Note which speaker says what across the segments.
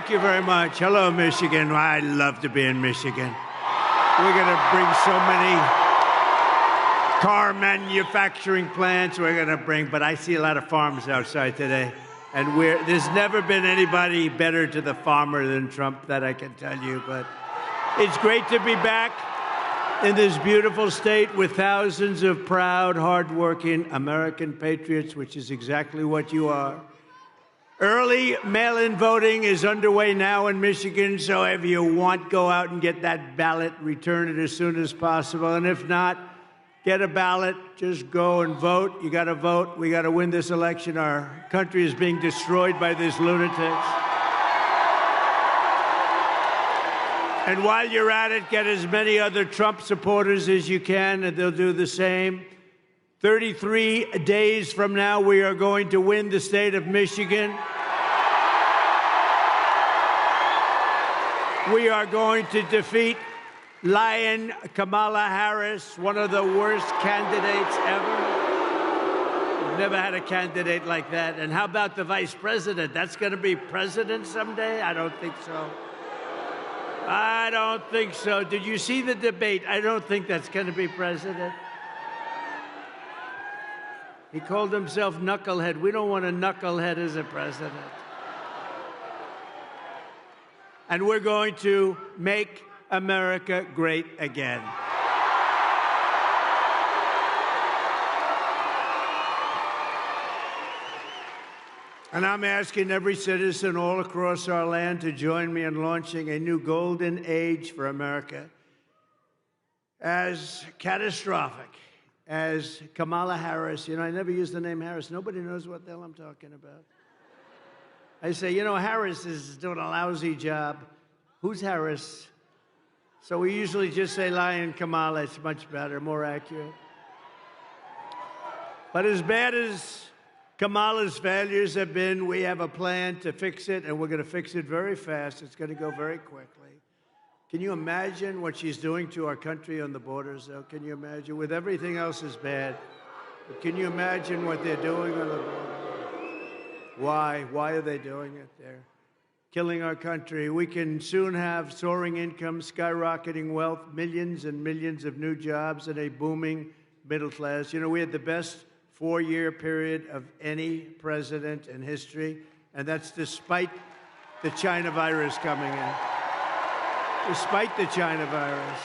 Speaker 1: Thank you very much. Hello, Michigan. I love to be in Michigan. We're going to bring so many car manufacturing plants but I see a lot of farms outside today. And there's never been anybody better to the farmer than Trump, that I can tell you. But it's great to be back in this beautiful state with thousands of proud, hardworking American patriots, which is exactly what you are. Early mail-in voting is underway now in Michigan, so if you want, go out and get that ballot, return it as soon as possible. And if not, get a ballot, just go and vote. You got to vote. We got to win this election. Our country is being destroyed by these lunatics. And while you're at it, get as many other Trump supporters as you can, and they'll do the same. 33 days from now, we are going to win the state of Michigan. We are going to defeat Lion Kamala Harris, one of the worst candidates ever. We've never had a candidate like that. And how about the vice president? That's going to be president someday? I don't think so. I don't think so. Did you see the debate? I don't think that's going to be president. He called himself knucklehead. We don't want a knucklehead as a president. And we're going to make America great again. And I'm asking every citizen all across our land to join me in launching a new golden age for America. As catastrophic as Kamala Harris, I never use the name Harris. Nobody knows what the hell I'm talking about. I say, Harris is doing a lousy job. Who's Harris? So we usually just say Lion Kamala. It's much better, more accurate. But as bad as Kamala's failures have been, we have a plan to fix it, and we're going to fix it very fast. It's going to go very quickly. Can you imagine what she's doing to our country on the borders, though? Can you imagine? With everything else is bad. But can you imagine what they're doing on the border? Why? Why are they doing it? They're killing our country. We can soon have soaring incomes, skyrocketing wealth, millions and millions of new jobs, and a booming middle class. We had the best four-year period of any president in history, and that's despite the China virus coming in. Despite the China virus.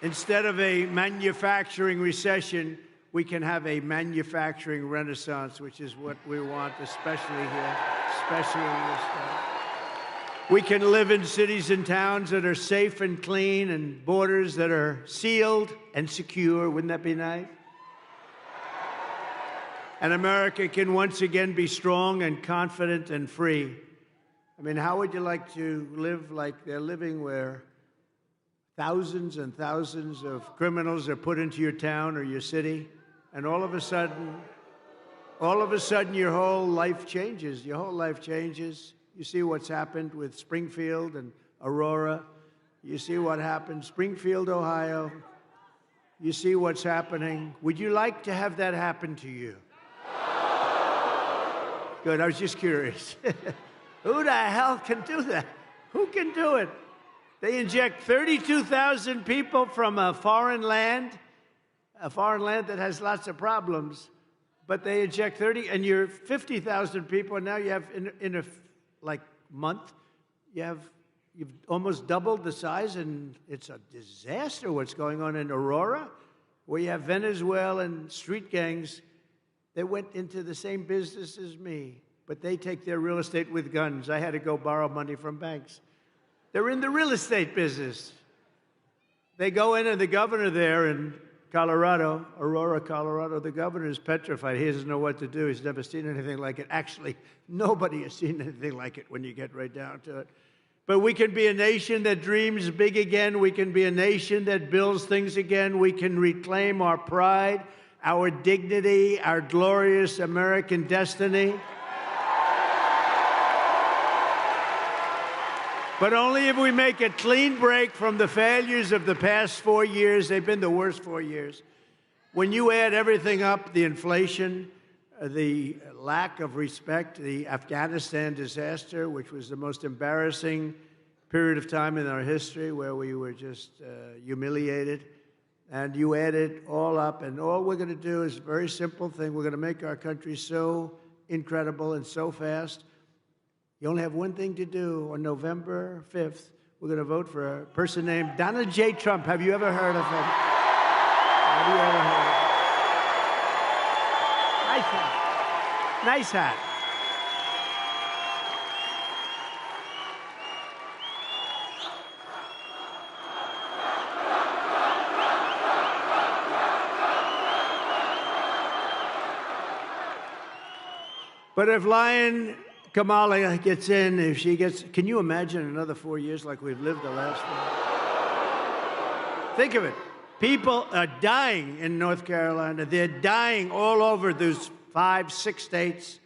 Speaker 1: Instead of a manufacturing recession, we can have a manufacturing renaissance, which is what we want, especially here, especially in this state. We can live in cities and towns that are safe and clean and borders that are sealed and secure. Wouldn't that be nice? And America can once again be strong and confident and free. I mean, how would you like to live like they're living, where thousands and thousands of criminals are put into your town or your city, and all of a sudden, your whole life changes. Your whole life changes. You see what's happened with Springfield and Aurora. You see what happened, Springfield, Ohio. You see what's happening. Would you like to have that happen to you? Good, I was just curious. Who the hell can do that? Who can do it? They inject 32,000 people from a foreign land that has lots of problems, but they inject 30, and you're 50,000 people, and now you have, in a month, you've almost doubled the size, and it's a disaster what's going on in Aurora, where you have Venezuelan street gangs. They went into the same business as me, but they take their real estate with guns. I had to go borrow money from banks. They're in the real estate business. They go in, and the governor there in Colorado, Aurora, Colorado, the governor is petrified. He doesn't know what to do. He's never seen anything like it. Actually, nobody has seen anything like it when you get right down to it. But we can be a nation that dreams big again. We can be a nation that builds things again. We can reclaim our pride, our dignity, our glorious American destiny. But only if we make a clean break from the failures of the past 4 years. They've been the worst 4 years. When you add everything up, the inflation, the lack of respect, the Afghanistan disaster, which was the most embarrassing period of time in our history where we were just humiliated. And you add it all up, and all we're going to do is a very simple thing. We're going to make our country so incredible and so fast. You only have one thing to do. On November 5th, we're going to vote for a person named Donald J. Trump. Have you ever heard of him? Have you ever heard of him? Nice hat. Nice hat. But if Lion Kamala gets in, if she gets, can you imagine another 4 years like we've lived the last 4? Think of it. People are dying in North Carolina. They're dying all over those 5, 6 states.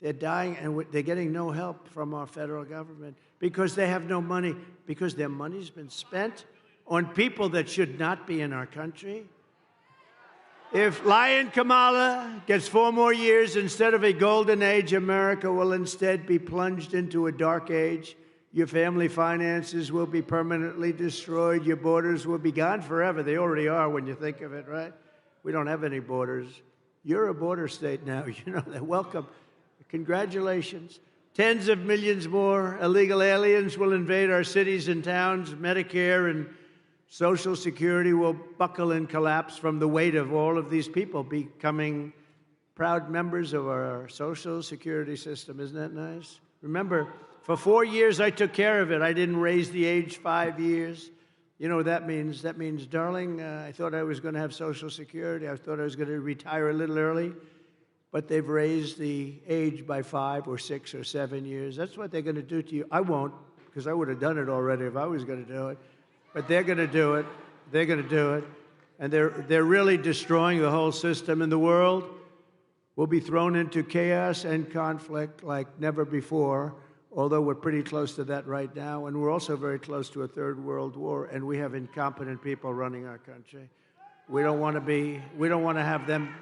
Speaker 1: They're dying, and they're getting no help from our federal government because they have no money, because their money's been spent on people that should not be in our country. If Lion Kamala gets 4 more years, instead of a golden age, America will instead be plunged into a dark age. Your family finances will be permanently destroyed. Your borders will be gone forever. They already are when you think of it, right? We don't have any borders. You're a border state now. You know that. Welcome. Congratulations. Tens of millions more illegal aliens will invade our cities and towns. Medicare and Social Security will buckle and collapse from the weight of all of these people becoming proud members of our Social Security system. Isn't that nice? Remember, for 4 years, I took care of it. I didn't raise the age 5 years. You know what that means? That means, darling, I thought I was going to have Social Security. I thought I was going to retire a little early. But they've raised the age by 5 or 6 or 7 years. That's what they're going to do to you. I won't, because I would have done it already if I was going to do it. But they're going to do it. They're going to do it. And they're really destroying the whole system. And the world will be thrown into chaos and conflict like never before, although we're pretty close to that right now. And we're also very close to a third world war. And we have incompetent people running our country. We don't want to have them.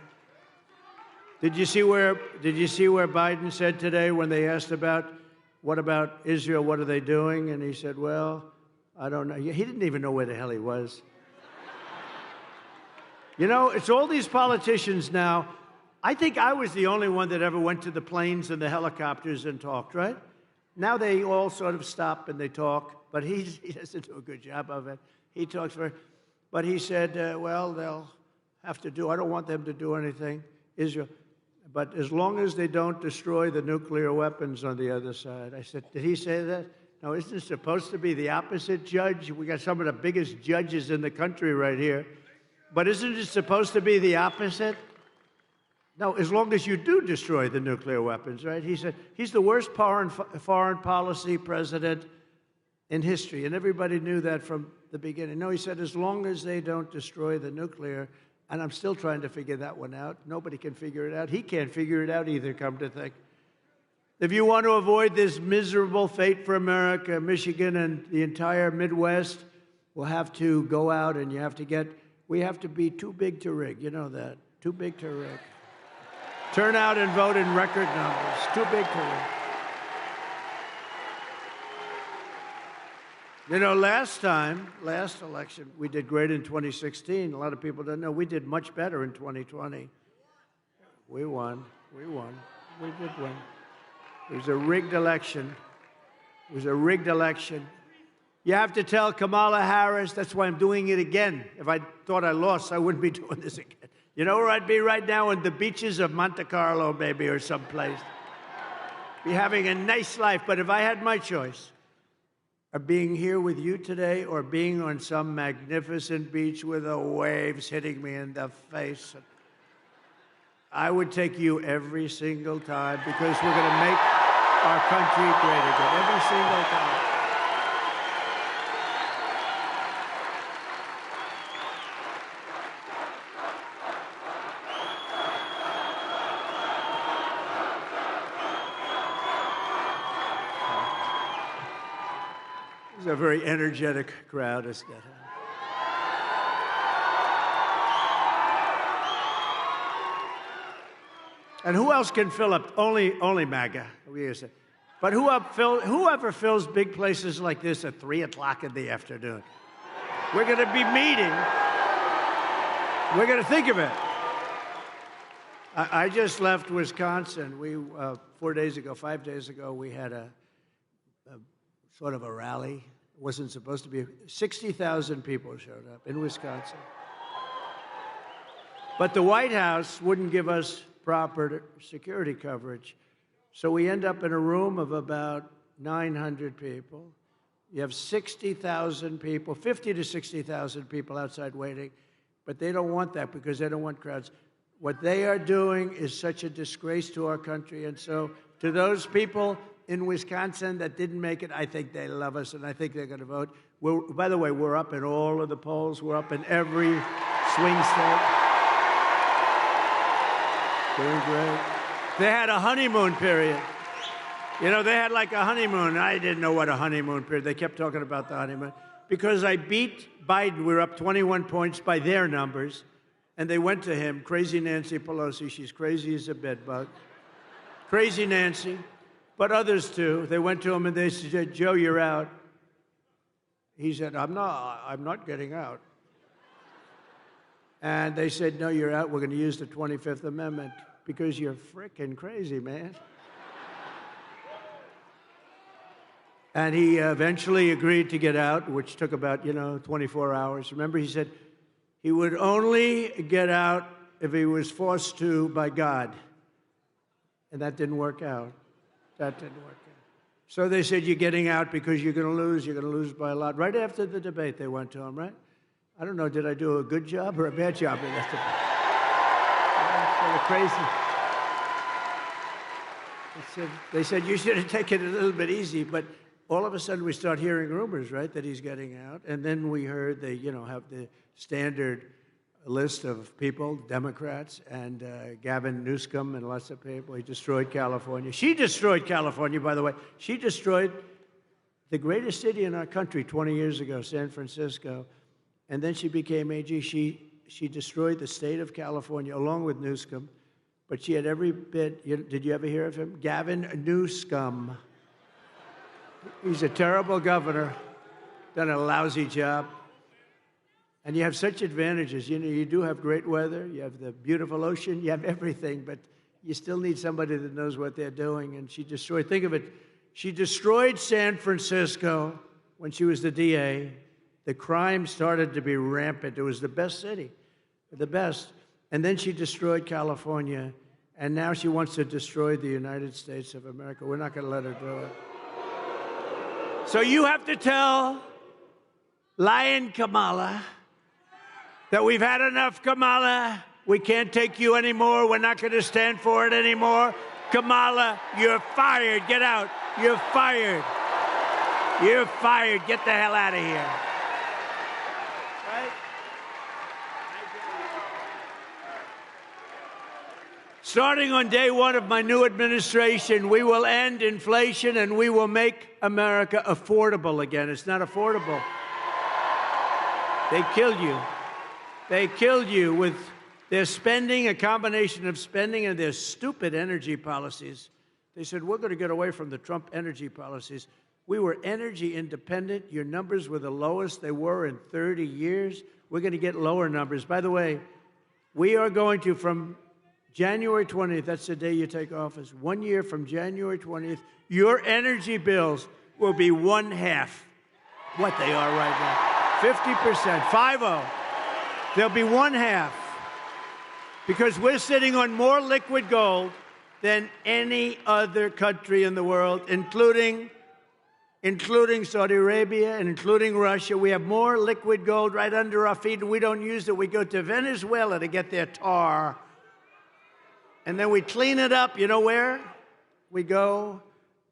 Speaker 1: Did you see where Biden said today when they asked what about Israel, what are they doing? And he said, well, I don't know. He didn't even know where the hell he was. You know, it's all these politicians now. I think I was the only one that ever went to the planes and the helicopters and talked, right? Now they all sort of stop and they talk, but he doesn't do a good job of it. He talks but he said, well, they'll have to do, I don't want them to do anything, Israel. But as long as they don't destroy the nuclear weapons on the other side. I said, did he say that? No, isn't it supposed to be the opposite, Judge? We got some of the biggest judges in the country right here. But isn't it supposed to be the opposite? No, as long as you do destroy the nuclear weapons, right? He said he's the worst foreign policy president in history, and everybody knew that from the beginning. No, he said as long as they don't destroy the nuclear, and I'm still trying to figure that one out. Nobody can figure it out. He can't figure it out either, come to think. If you want to avoid this miserable fate for America, Michigan and the entire Midwest will have to go out and we have to be too big to rig. You know that. Too big to rig. Turn out and vote in record numbers. Too big to rig. You know, last election, we did great in 2016. A lot of people don't know. We did much better in 2020. We won. We did win. It was a rigged election. It was a rigged election. You have to tell Kamala Harris, that's why I'm doing it again. If I thought I lost, I wouldn't be doing this again. You know where I'd be right now? On the beaches of Monte Carlo, maybe, or someplace. Be having a nice life. But if I had my choice of being here with you today or being on some magnificent beach with the waves hitting me in the face, I would take you every single time because we're going to make our country great again. Every single time. It's a very energetic crowd, isn't it? And who else can fill up? Only MAGA. But whoever fills big places like this at 3 o'clock in the afternoon? We're going to be meeting. We're going to think of it. I just left Wisconsin. We 5 days ago, we had a sort of a rally. It wasn't supposed to be. 60,000 people showed up in Wisconsin. But the White House wouldn't give us proper security coverage. So we end up in a room of about 900 people. You have 60,000 people, 50 to 60,000 people outside waiting, but they don't want that because they don't want crowds. What they are doing is such a disgrace to our country. And so to those people in Wisconsin that didn't make it, I think they love us, and I think they're going to vote. By the way, we're up in all of the polls. We're up in every swing state. Doing great. They had a honeymoon period. You know, they had like a honeymoon. I didn't know what a honeymoon period. They kept talking about the honeymoon. Because I beat Biden, we were up 21 points by their numbers. And they went to him, crazy Nancy Pelosi. She's crazy as a bedbug. Crazy Nancy. But others too. They went to him and they said, Joe, you're out. He said, I'm not getting out. And they said, no, you're out. We're going to use the 25th Amendment because you're frickin' crazy, man. And he eventually agreed to get out, which took about, 24 hours. Remember, he said he would only get out if he was forced to by God. And that didn't work out. That didn't work out. So they said, you're getting out because you're going to lose. You're going to lose by a lot. Right after the debate, they went to him, right? I don't know, did I do a good job or a bad job in that debate? That's sort of crazy. They said, you should have taken it a little bit easy, but all of a sudden we start hearing rumors, right, that he's getting out. And then we heard they, have the standard list of people, Democrats, and Gavin Newsom and lots of people. He destroyed California. She destroyed California, by the way. She destroyed the greatest city in our country 20 years ago, San Francisco. And then she became AG. She destroyed the state of California along with Newsom. But she had every bit, did you ever hear of him? Gavin Newsom. He's a terrible governor, done a lousy job. And you have such advantages. You do have great weather, you have the beautiful ocean, you have everything, but you still need somebody that knows what they're doing. And she destroyed, think of it, she destroyed San Francisco when she was the DA. The crime started to be rampant. It was the best city, the best. And then she destroyed California, and now she wants to destroy the United States of America. We're not going to let her do it. So you have to tell lying Kamala that we've had enough, Kamala. We can't take you anymore. We're not going to stand for it anymore. Kamala, you're fired. Get out. You're fired. You're fired. Get the hell out of here. Right? Starting on day one of my new administration, we will end inflation and we will make America affordable again. It's not affordable. They killed you. They killed you with their spending, a combination of spending and their stupid energy policies. They said, we're going to get away from the Trump energy policies. We were energy independent. Your numbers were the lowest they were in 30 years. We're going to get lower numbers. By the way, we are going to, from January 20th, that's the day you take office, 1 year from January 20th, your energy bills will be 1/2 what they are right now. 50%, 50. They'll be 1/2. Because we're sitting on more liquid gold than any other country in the world, including Saudi Arabia and including Russia. We have more liquid gold right under our feet, and we don't use it. We go to Venezuela to get their tar. And then we clean it up. You know where? We go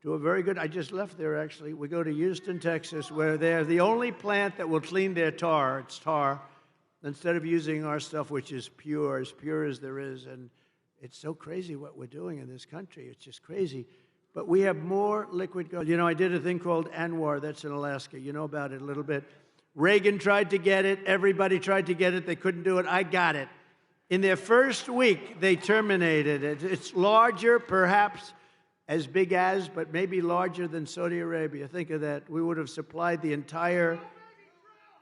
Speaker 1: to a very good, I just left there actually. We go to Houston, Texas, where they're the only plant that will clean their tar. It's tar. Instead of using our stuff, which is pure as there is. And it's so crazy what we're doing in this country. It's just crazy. But we have more liquid gold. I did a thing called Anwar. That's in Alaska. You know about it a little bit. Reagan tried to get it. Everybody tried to get it. They couldn't do it. I got it. In their first week, they terminated it. It's larger, perhaps as big as, but maybe larger than Saudi Arabia. Think of that. We would have supplied the entire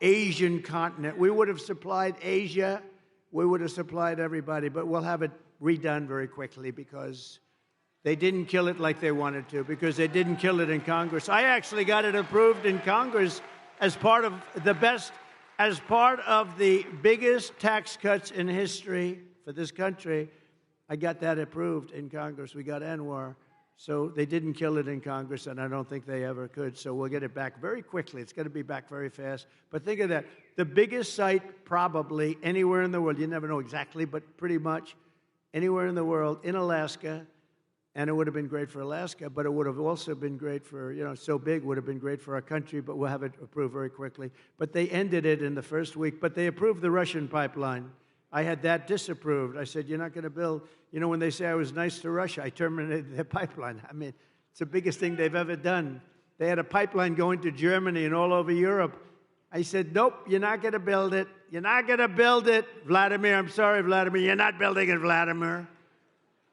Speaker 1: Asian continent. We would have supplied Asia. We would have supplied everybody, but we'll have it redone very quickly because they didn't kill it like they wanted to, because they didn't kill it in Congress. I actually got it approved in Congress as part of the biggest tax cuts in history for this country. I got that approved in Congress. We got Anwar. So they didn't kill it in Congress, and I don't think they ever could. So we'll get it back very quickly. It's going to be back very fast. But think of that. The biggest site probably anywhere in the world, you never know exactly, but pretty much anywhere in the world, in Alaska. And it would have been great for Alaska, but it would have also been great for, so big would have been great for our country, but we'll have it approved very quickly. But they ended it in the first week, but they approved the Russian pipeline. I had that disapproved. I said, you're not going to build, when they say I was nice to Russia, I terminated their pipeline. I mean, it's the biggest thing they've ever done. They had a pipeline going to Germany and all over Europe. I said, nope, you're not going to build it. You're not going to build it. Vladimir, I'm sorry, Vladimir, you're not building it, Vladimir.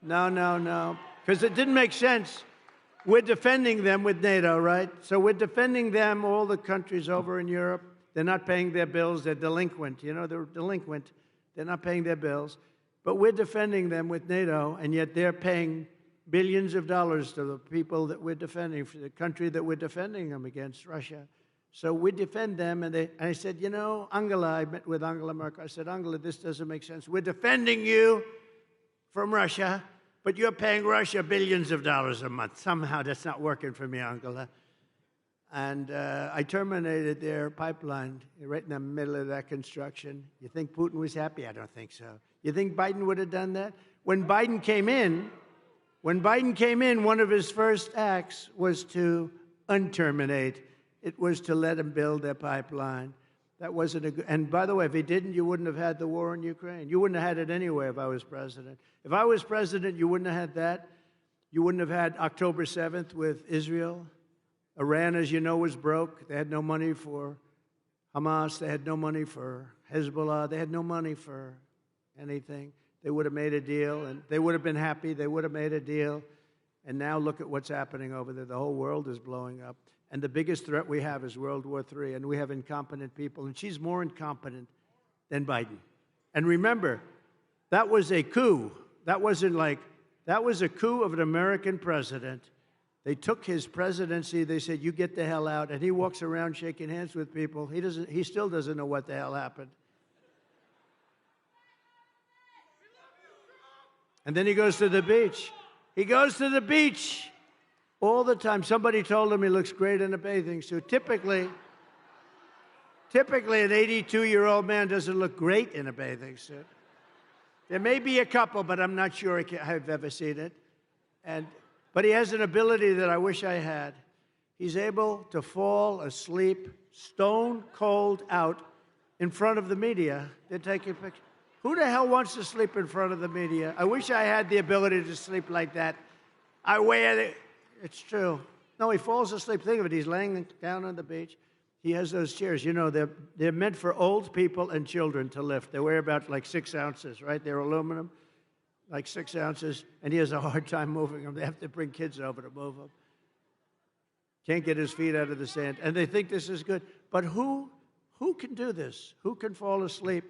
Speaker 1: No. Because it didn't make sense. We're defending them with NATO, right? So we're defending them, all the countries over in Europe. They're not paying their bills. They're delinquent. They're delinquent. They're not paying their bills. But we're defending them with NATO, and yet they're paying billions of dollars to the people that we're defending, for the country that we're defending them against, Russia. So we defend them, and I said, Angela, I met with Angela Merkel. I said, Angela, this doesn't make sense. We're defending you from Russia, but you're paying Russia billions of dollars a month. Somehow that's not working for me, Angela. And I terminated their pipeline right in the middle of that construction. You think Putin was happy? I don't think so. You think Biden would have done that? When Biden came in, one of his first acts was to unterminate. It was to let him build their pipeline. That wasn't a good. And by the way, if he didn't, you wouldn't have had the war in Ukraine. You wouldn't have had it anyway if I was president. If I was president, you wouldn't have had that. You wouldn't have had October 7th with Israel. Iran, as you know, was broke. They had no money for Hamas. They had no money for Hezbollah. They had no money for anything. They would have made a deal, and they would have been happy. They would have made a deal. And now look at what's happening over there. The whole world is blowing up. And the biggest threat we have is World War III, and we have incompetent people. And she's more incompetent than Biden. And remember, that was a coup. That was a coup of an American president. They took his presidency. They said, you get the hell out. And he walks around shaking hands with people. He still doesn't know what the hell happened. And then he goes to the beach. He goes to the beach all the time. Somebody told him he looks great in a bathing suit. Typically, an 82-year-old man doesn't look great in a bathing suit. There may be a couple, but I'm not sure I've ever seen it. But he has an ability that I wish I had. He's able to fall asleep stone cold out in front of the media. They're taking pictures. Who the hell wants to sleep in front of the media? I wish I had the ability to sleep like that. I wear it. It's true. No, he falls asleep. Think of it. He's laying down on the beach. He has those chairs. They're meant for old people and children to lift. They weigh about like 6 ounces, right? They're aluminum, like 6 ounces. And he has a hard time moving them. They have to bring kids over to move them. Can't get his feet out of the sand. And they think this is good. But who can do this? Who can fall asleep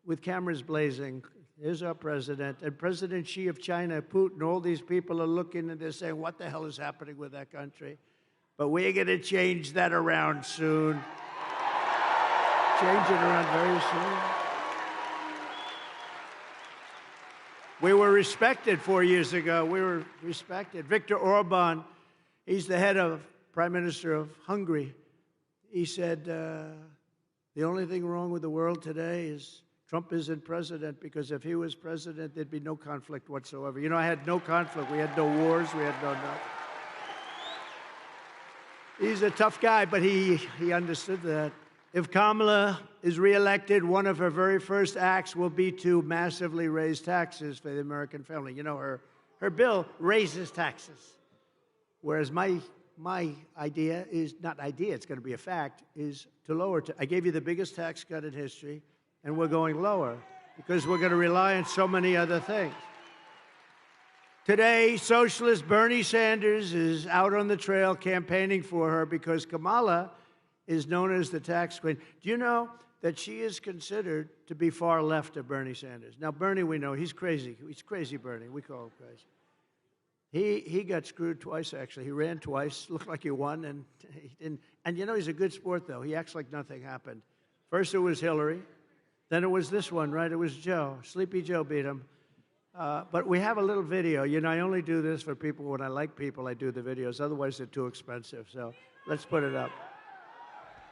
Speaker 1: with cameras blazing? Here's our president. And President Xi of China, Putin, all these people are looking and they're saying, what the hell is happening with that country? But we're going to change that around soon. Change it around very soon. We were respected 4 years ago. We were respected. Viktor Orban, he's the head of Prime Minister of Hungary. He said, the only thing wrong with the world today is Trump isn't president, because if he was president, there'd be no conflict whatsoever. I had no conflict. We had no wars. We had no nothing. He's a tough guy, but he understood that. If Kamala is reelected, one of her very first acts will be to massively raise taxes for the American family. Her bill raises taxes, whereas my idea is not idea, it's going to be a fact, is to lower. I gave you the biggest tax cut in history, and we're going lower. because we're going to rely on so many other things. Today, socialist Bernie Sanders is out on the trail campaigning for her because Kamala is known as the tax queen. Do you know that she is considered to be far left of Bernie Sanders? Now, Bernie, we know, he's crazy. He's crazy Bernie. We call him crazy. He got screwed twice, actually. He ran twice, looked like he won, and he didn't. And you know, he's a good sport, though. He acts like nothing happened. First it was Hillary. Then it was this one, right? It was Joe. Sleepy Joe beat him. But we have a little video. You know, I only do this for people. When I like people, I do the videos. Otherwise, they're too expensive. So let's put it up.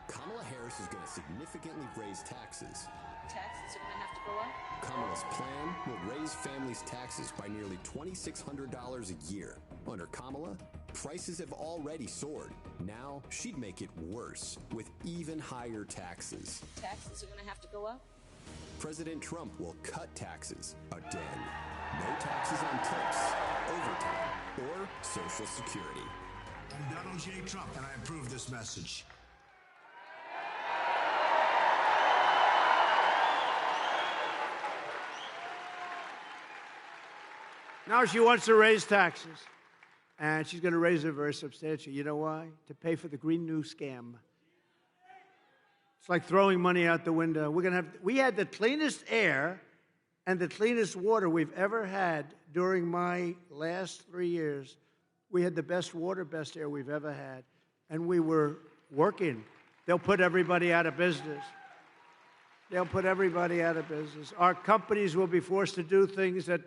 Speaker 2: Kamala Harris is going to significantly raise taxes.
Speaker 3: Taxes are going to have to go up?
Speaker 2: Kamala's plan will raise families' taxes by nearly $2,600 a year. Under Kamala, prices have already soared. Now, she'd make it worse with even higher taxes.
Speaker 3: Taxes are going to have to go up?
Speaker 2: President Trump will cut taxes again. No taxes on tips, overtime, or Social Security.
Speaker 4: I'm Donald J. Trump, and I approve this message.
Speaker 1: Now she wants to raise taxes, and she's going to raise it very substantially. You know why? To pay for the Green New scam. It's like throwing money out the window. We had the cleanest air and the cleanest water we've ever had during my last 3 years. We had the best water, best air we've ever had, and we were working. They'll put everybody out of business. They'll put everybody out of business. Our companies will be forced to do things that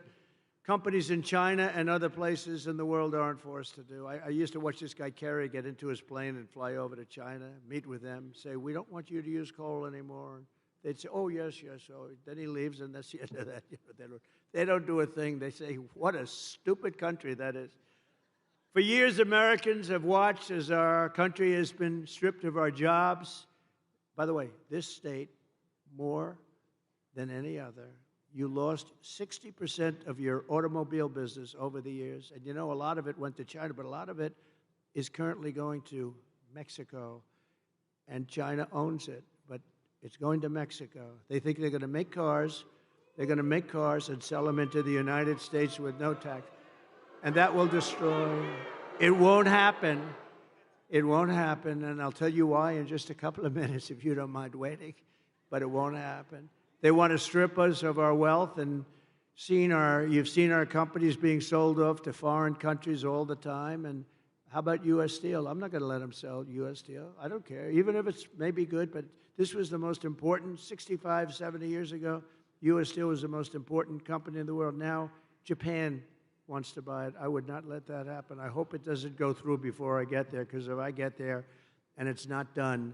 Speaker 1: companies in China and other places in the world aren't forced to do. I used to watch this guy Kerry get into his plane and fly over to China, meet with them, say, we don't want you to use coal anymore. And they'd say, oh, yes, yes. So then he leaves, and that's the end of that. They don't do a thing. They say, what a stupid country that is. For years, Americans have watched as our country has been stripped of our jobs. By the way, this state, more than any other, you lost 60% of your automobile business over the years. And you know, a lot of it went to China, but a lot of it is currently going to Mexico. And China owns it, but it's going to Mexico. They think they're going to make cars. They're going to make cars and sell them into the United States with no tax. And that will destroy. It won't happen. It won't happen. And I'll tell you why in just a couple of minutes if you don't mind waiting. But it won't happen. They want to strip us of our wealth, and you've seen our companies being sold off to foreign countries all the time. And how about U.S. Steel? I'm not going to let them sell U.S. Steel. I don't care, even if it's maybe good, but this was the most important. 65, 70 years ago, U.S. Steel was the most important company in the world. Now, Japan wants to buy it. I would not let that happen. I hope it doesn't go through before I get there, because if I get there and it's not done,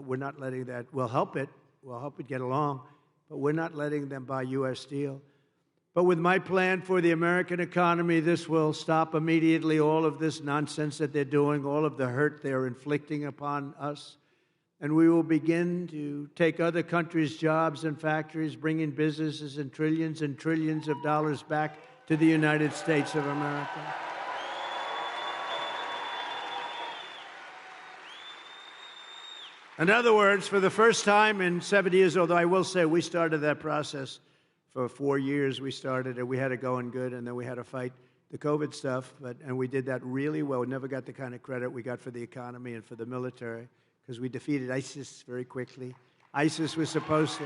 Speaker 1: we're not letting that. We'll help it get along. But we're not letting them buy U.S. Steel. But with my plan for the American economy, this will stop immediately all of this nonsense that they're doing, all of the hurt they're inflicting upon us. And we will begin to take other countries' jobs and factories, bringing businesses and trillions of dollars back to the United States of America. In other words, for the first time in 70 years, although I will say we started that process for 4 years, we started it, we had it going good, and then we had to fight the COVID stuff, and we did that really well. We never got the kind of credit we got for the economy and for the military, because we defeated ISIS very quickly. ISIS was supposed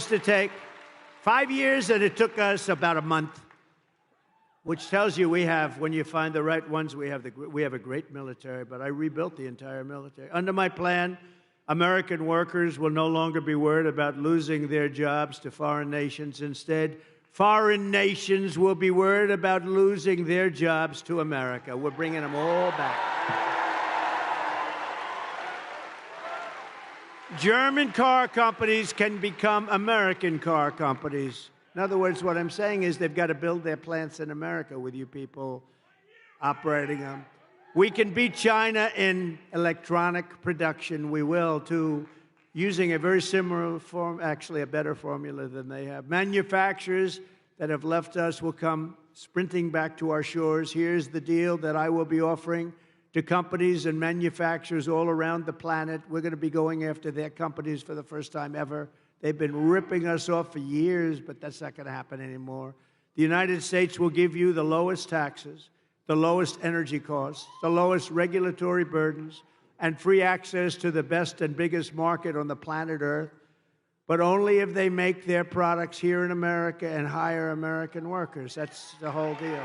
Speaker 1: to take 5 years, and it took us about a month. Which tells you when you find the right ones, we have a great military, but I rebuilt the entire military. Under my plan, American workers will no longer be worried about losing their jobs to foreign nations. Instead, foreign nations will be worried about losing their jobs to America. We're bringing them all back. German car companies can become American car companies. In other words, what I'm saying is they've got to build their plants in America with you people operating them. We can beat China in electronic production. We will, too, using a very similar form, actually a better formula than they have. Manufacturers that have left us will come sprinting back to our shores. Here's the deal that I will be offering to companies and manufacturers all around the planet. We're going to be going after their companies for the first time ever. They've been ripping us off for years, but that's not going to happen anymore. The United States will give you the lowest taxes, the lowest energy costs, the lowest regulatory burdens, and free access to the best and biggest market on the planet Earth, but only if they make their products here in America and hire American workers. That's the whole deal.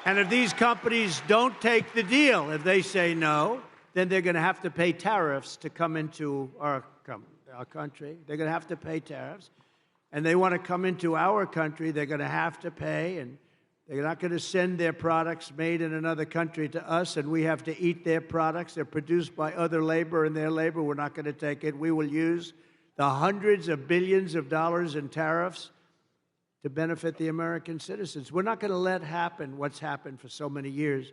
Speaker 1: And if these companies don't take the deal, if they say no, then they're going to have to pay tariffs to come into our country. They're going to have to pay tariffs. And they want to come into our country, they're going to have to pay. And they're not going to send their products made in another country to us, and we have to eat their products. They're produced by other labor, and their labor, we're not going to take it. We will use the hundreds of billions of dollars in tariffs to benefit the American citizens. We're not going to let happen what's happened for so many years.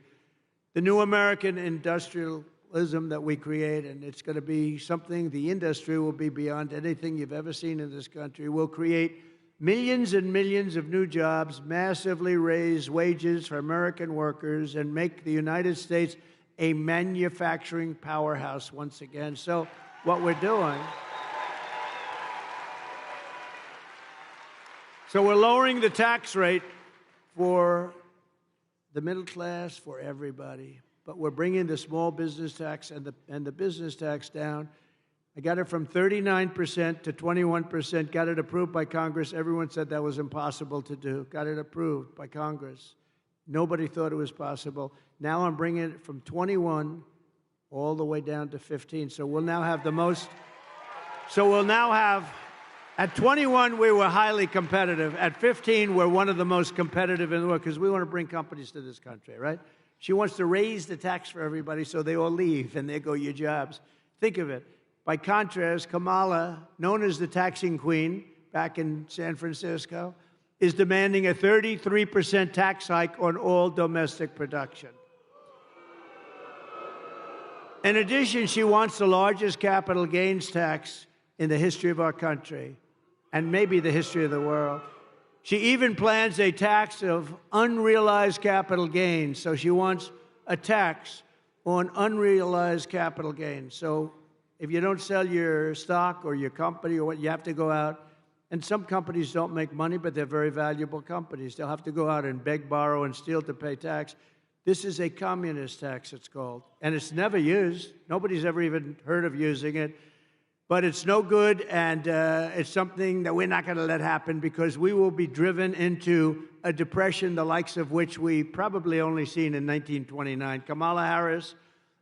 Speaker 1: The new American industrialism that we create, and it's going to be something, the industry will be beyond anything you've ever seen in this country. We'll create millions and millions of new jobs, massively raise wages for American workers, and make the United States a manufacturing powerhouse once again. So what we're doing, so we're lowering the tax rate for the middle class, for everybody. But we're bringing the small business tax and the business tax down. I got it from 39% to 21%, got it approved by Congress. Everyone said that was impossible to do. Got it approved by Congress. Nobody thought it was possible. Now I'm bringing it from 21 all the way down to 15. So we'll now have the most. So we'll now have, at 21, we were highly competitive. At 15, we're one of the most competitive in the world because we want to bring companies to this country, right? She wants to raise the tax for everybody so they all leave and there go your jobs. Think of it. By contrast, Kamala, known as the taxing queen back in San Francisco, is demanding a 33% tax hike on all domestic production. In addition, she wants the largest capital gains tax in the history of our country, and maybe the history of the world. She even plans a tax of unrealized capital gains. So she wants a tax on unrealized capital gains. So if you don't sell your stock or your company or what, you have to go out. And some companies don't make money, but they're very valuable companies. They'll have to go out and beg, borrow, and steal to pay tax. This is a communist tax, it's called. And it's never used. Nobody's ever even heard of using it. But it's no good, and it's something that we're not going to let happen because we will be driven into a depression, the likes of which we probably only seen in 1929. Kamala Harris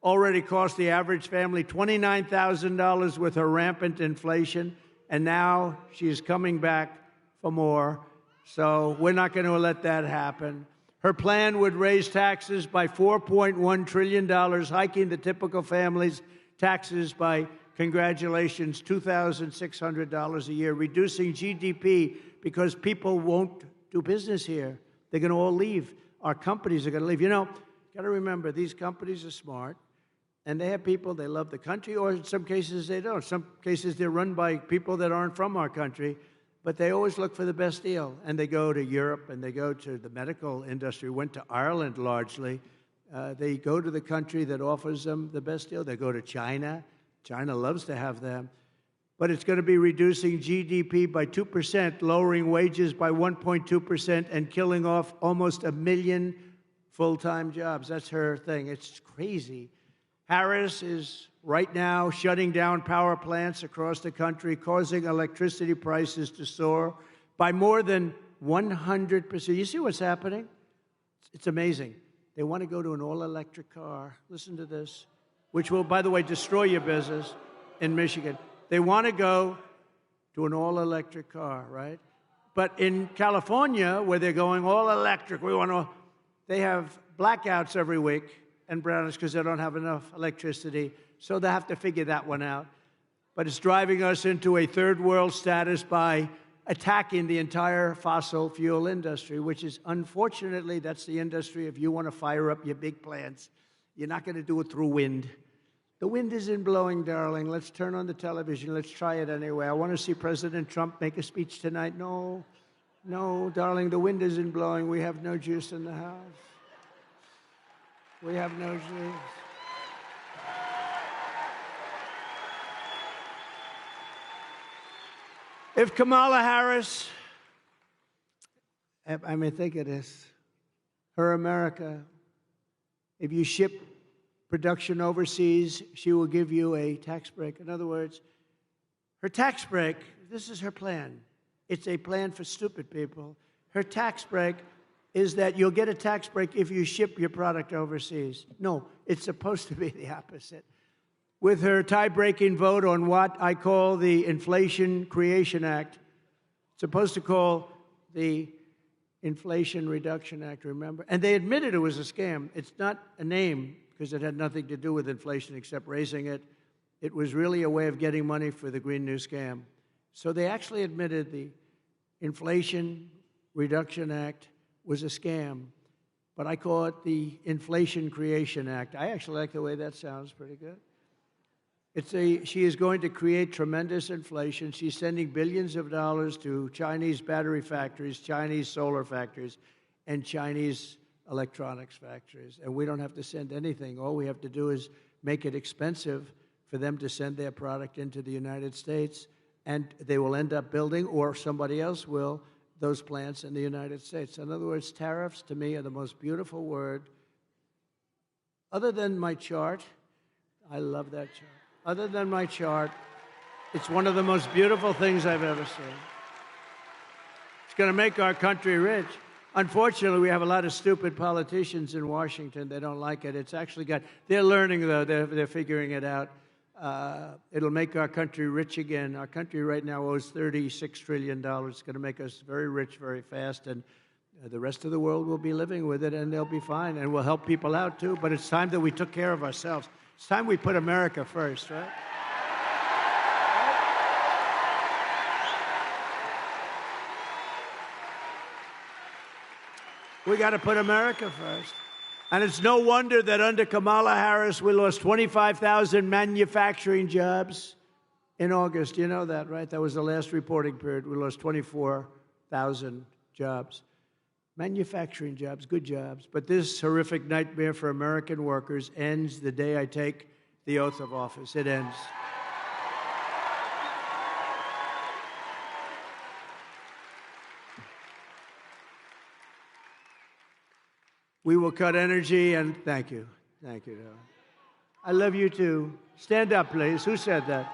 Speaker 1: already cost the average family $29,000 with her rampant inflation, and now she's coming back for more. So we're not going to let that happen. Her plan would raise taxes by $4.1 trillion, hiking the typical family's taxes by, congratulations, $2,600 a year, reducing GDP because people won't do business here. They're going to all leave. Our companies are going to leave. You know, got to remember, these companies are smart. And they have people, they love the country, or in some cases they don't. Some cases they're run by people that aren't from our country, but they always look for the best deal. And they go to Europe, and they go to the medical industry, went to Ireland largely. They go to the country that offers them the best deal. They go to China. China loves to have them. But it's going to be reducing GDP by 2%, lowering wages by 1.2%, and killing off almost 1 million full-time jobs. That's her thing. It's crazy. Harris is right now shutting down power plants across the country, causing electricity prices to soar by more than 100%. You see what's happening? It's amazing. They want to go to an all-electric car. Listen to this, which will, by the way, destroy your business in Michigan. They want to go to an all-electric car, right? But in California, where they're going all-electric, they have blackouts every week and brownouts because they don't have enough electricity. So they have to figure that one out. But it's driving us into a third world status by attacking the entire fossil fuel industry, which is, unfortunately, that's the industry. If you want to fire up your big plants, you're not going to do it through wind. The wind isn't blowing, darling. Let's turn on the television. Let's try it anyway. I want to see President Trump make a speech tonight. No, darling, the wind isn't blowing. We have no juice in the house. We have no juice. If Kamala Harris, I mean, think of this, her America, if you ship production overseas, she will give you a tax break. In other words, her tax break, this is her plan. It's a plan for stupid people. Her tax break is that you'll get a tax break if you ship your product overseas. No, it's supposed to be the opposite. With her tie-breaking vote on what I call the Inflation Creation Act, it's supposed to call the Inflation Reduction Act, remember? And they admitted it was a scam. It's not a name because it had nothing to do with inflation except raising it. It was really a way of getting money for the Green New Scam. So they actually admitted the Inflation Reduction Act was a scam, but I call it the Inflation Creation Act. I actually like the way that sounds, pretty good. She is going to create tremendous inflation. She's sending billions of dollars to Chinese battery factories, Chinese solar factories, and Chinese electronics factories. And we don't have to send anything. All we have to do is make it expensive for them to send their product into the United States, and they will end up building, or somebody else will, those plants in the United States. In other words, tariffs to me are the most beautiful word. Other than my chart, I love that chart. Other than my chart, it's one of the most beautiful things I've ever seen. It's going to make our country rich. Unfortunately, we have a lot of stupid politicians in Washington. They don't like it. It's actually they're learning, though. They're figuring it out. It'll make our country rich again. Our country right now owes $36 trillion. It's going to make us very rich very fast, and the rest of the world will be living with it, and they'll be fine, and we'll help people out, too. But it's time that we took care of ourselves. It's time we put America first, right? We got to put America first. And it's no wonder that under Kamala Harris, we lost 25,000 manufacturing jobs in August. You know that, right? That was the last reporting period. We lost 24,000 jobs. Manufacturing jobs, good jobs. But this horrific nightmare for American workers ends the day I take the oath of office. It ends. We will cut energy, and thank you. Thank you, darling. I love you, too. Stand up, please. Who said that?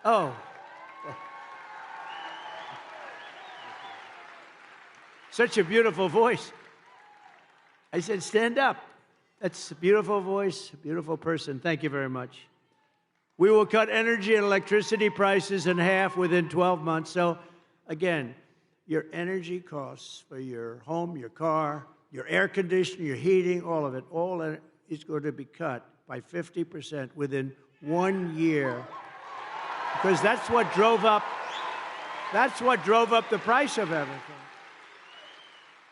Speaker 1: Oh. Such a beautiful voice. I said, stand up. That's a beautiful voice, a beautiful person. Thank you very much. We will cut energy and electricity prices in half within 12 months. So, again, your energy costs for your home, your car, your air conditioning, your heating, all of it, all is going to be cut by 50% within 1 year. Because that's what drove up the price of everything.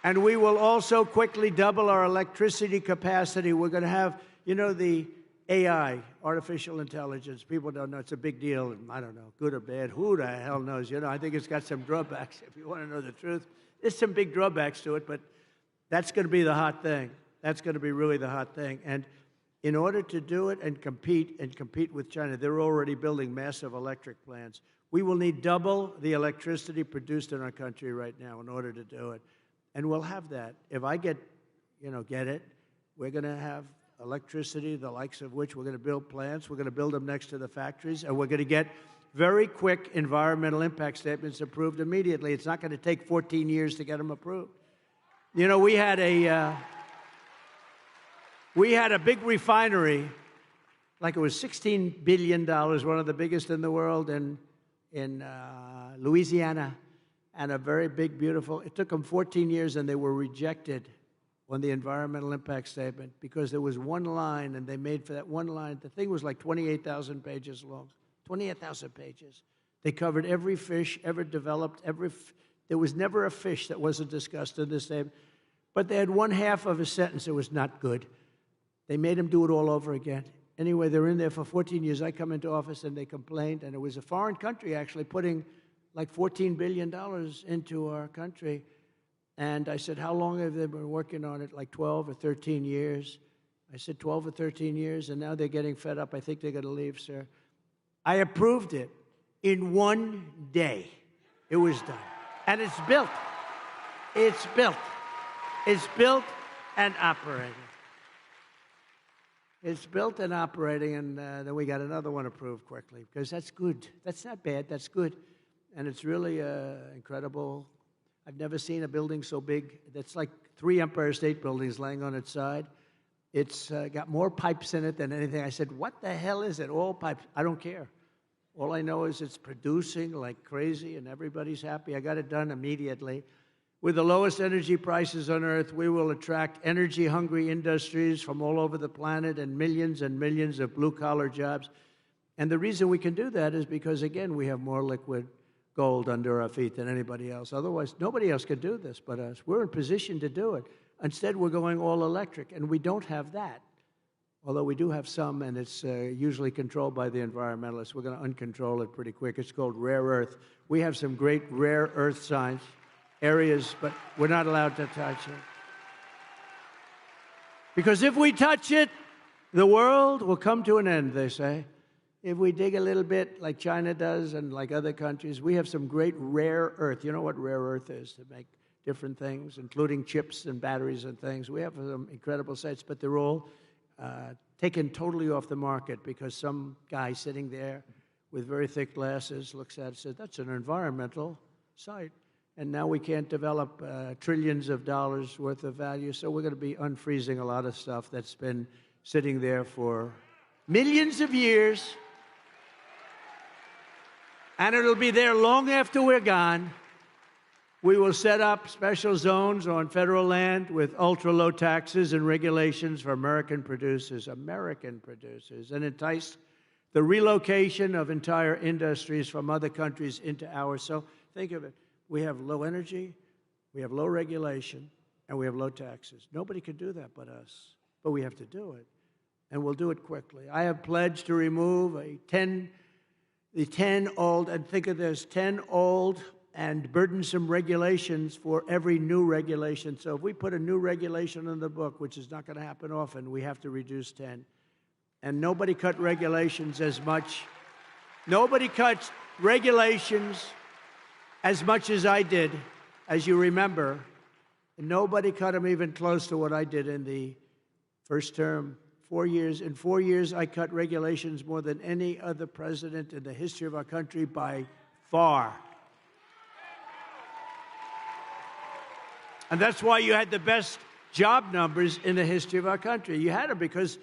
Speaker 1: And we will also quickly double our electricity capacity. We're going to have, you know, the AI, artificial intelligence. People don't know. It's a big deal. And I don't know, good or bad. Who the hell knows? You know, I think it's got some drawbacks, if you want to know the truth. There's some big drawbacks to it, but that's going to be the hot thing. That's going to be really the hot thing. And in order to do it and compete with China, they're already building massive electric plants. We will need double the electricity produced in our country right now in order to do it. And we'll have that. If I get it, we're going to have electricity, the likes of which we're going to build plants. We're going to build them next to the factories, and we're going to get very quick environmental impact statements approved immediately. It's not going to take 14 years to get them approved. You know, we had a big refinery, like it was $16 billion, one of the biggest in the world in Louisiana. And a very big, beautiful, it took them 14 years, and they were rejected on the environmental impact statement because there was one line, and they made for that one line, the thing was like 28,000 pages long, 28,000 pages. They covered every fish ever developed, there was never a fish that wasn't discussed in this statement, but they had one half of a sentence that was not good. They made them do it all over again. Anyway, they're in there for 14 years. I come into office, and they complained, and it was a foreign country actually putting like $14 billion into our country. And I said, how long have they been working on it? Like 12 or 13 years. I said, 12 or 13 years, and now they're getting fed up. I think they're going to leave, sir. I approved it. In one day, it was done. And it's built. It's built. It's built and operating. It's built and operating, and then we got another one approved quickly, because that's good. That's not bad. That's good. And it's really incredible. I've never seen a building so big. That's like 3 Empire State Buildings laying on its side. It's got more pipes in it than anything. I said, what the hell is it? All pipes. I don't care. All I know is it's producing like crazy, and everybody's happy. I got it done immediately. With the lowest energy prices on Earth, we will attract energy-hungry industries from all over the planet and millions of blue-collar jobs. And the reason we can do that is because, again, we have more liquid gold under our feet than anybody else. Otherwise, nobody else could do this but us. We're in position to do it. Instead, we're going all electric, and we don't have that. Although we do have some, and it's usually controlled by the environmentalists. We're going to uncontrol it pretty quick. It's called rare earth. We have some great rare earth science areas, but we're not allowed to touch it. Because if we touch it, the world will come to an end, they say. If we dig a little bit like China does and like other countries, we have some great rare earth. You know what rare earth is? To make different things, including chips and batteries and things. We have some incredible sites, but they're all taken totally off the market because some guy sitting there with very thick glasses looks at it and says, that's an environmental site. And now we can't develop trillions of dollars worth of value, so we're going to be unfreezing a lot of stuff that's been sitting there for millions of years. And it'll be there long after we're gone. We will set up special zones on federal land with ultra-low taxes and regulations for American producers, and entice the relocation of entire industries from other countries into ours. So think of it. We have low energy, we have low regulation, and we have low taxes. Nobody can do that but us, but we have to do it, and we'll do it quickly. I have pledged to remove the 10 old, and think of this, 10 old and burdensome regulations for every new regulation. So if we put a new regulation in the book, which is not going to happen often, we have to reduce 10. And nobody cut regulations as much. Nobody cuts regulations as much as I did, as you remember. And nobody cut them even close to what I did in the first term. 4 years. In 4 years, I cut regulations more than any other president in the history of our country by far. And that's why you had the best job numbers in the history of our country. You had them because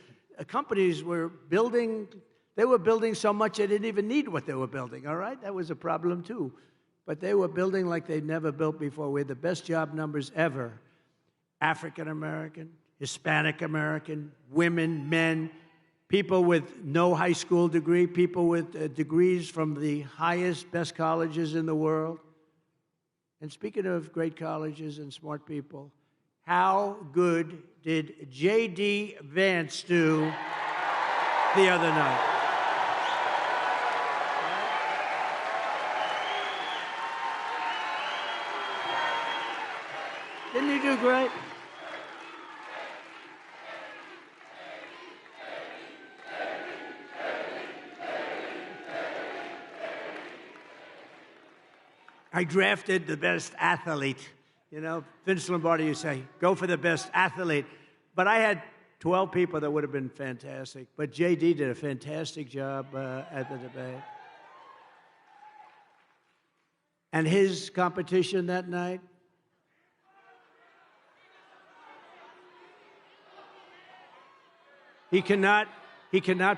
Speaker 1: companies were building, they were building so much they didn't even need what they were building, all right? That was a problem too. But they were building like they'd never built before. We had the best job numbers ever. African American, Hispanic American, women, men, people with no high school degree, people with degrees from the highest, best colleges in the world. And speaking of great colleges and smart people, how good did J.D. Vance do the other night? Didn't he do great? I drafted the best athlete. You know, Vince Lombardi, you say, go for the best athlete. But I had 12 people that would have been fantastic. But J.D. did a fantastic job at the debate. And his competition that night, he cannot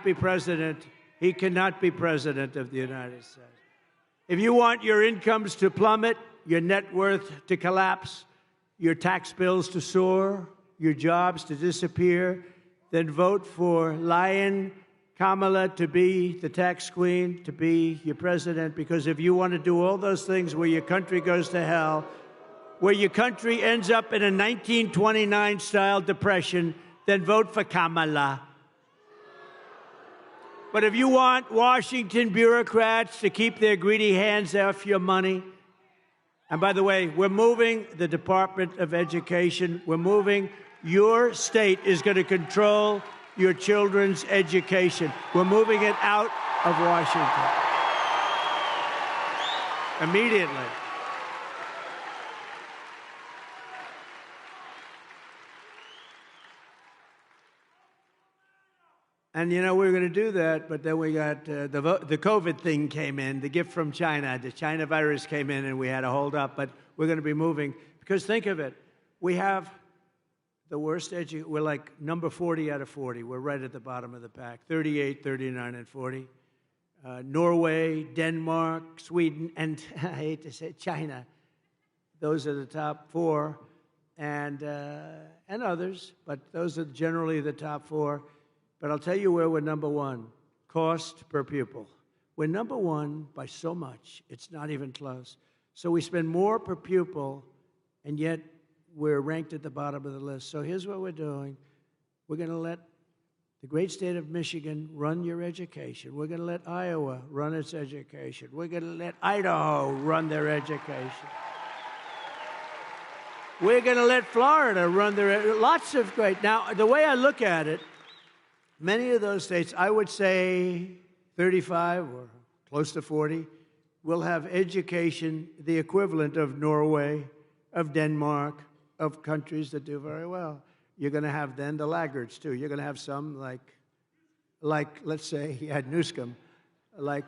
Speaker 1: be president. He cannot be president of the United States. If you want your incomes to plummet, your net worth to collapse, your tax bills to soar, your jobs to disappear, then vote for Lion Kamala to be the tax queen, to be your president, because if you want to do all those things where your country goes to hell, where your country ends up in a 1929-style depression, then vote for Kamala. But if you want Washington bureaucrats to keep their greedy hands off your money, and by the way, we're moving the Department of Education. We're moving. Your state is going to control your children's education. We're moving it out of Washington. immediately. And, you know, we were going to do that, but then we got the COVID thing came in, the gift from China. The China virus came in, and we had to hold up. But we're going to be moving. Because think of it. We have the worst we're like number 40 out of 40. We're right at the bottom of the pack, 38, 39, and 40. Norway, Denmark, Sweden, and I hate to say it, China. Those are the top four, and others. But those are generally the top four. But I'll tell you where we're number one, cost per pupil. We're number one by so much, it's not even close. So we spend more per pupil, and yet we're ranked at the bottom of the list. So here's what we're doing. We're going to let the great state of Michigan run your education. We're going to let Iowa run its education. We're going to let Idaho run their education. We're going to let Florida run their, lots of great. Now, the way I look at it, many of those states, I would say 35 or close to 40, will have education the equivalent of Norway, of Denmark, of countries that do very well. You're going to have then the laggards, too. You're going to have some like let's say, he had Newscomb, like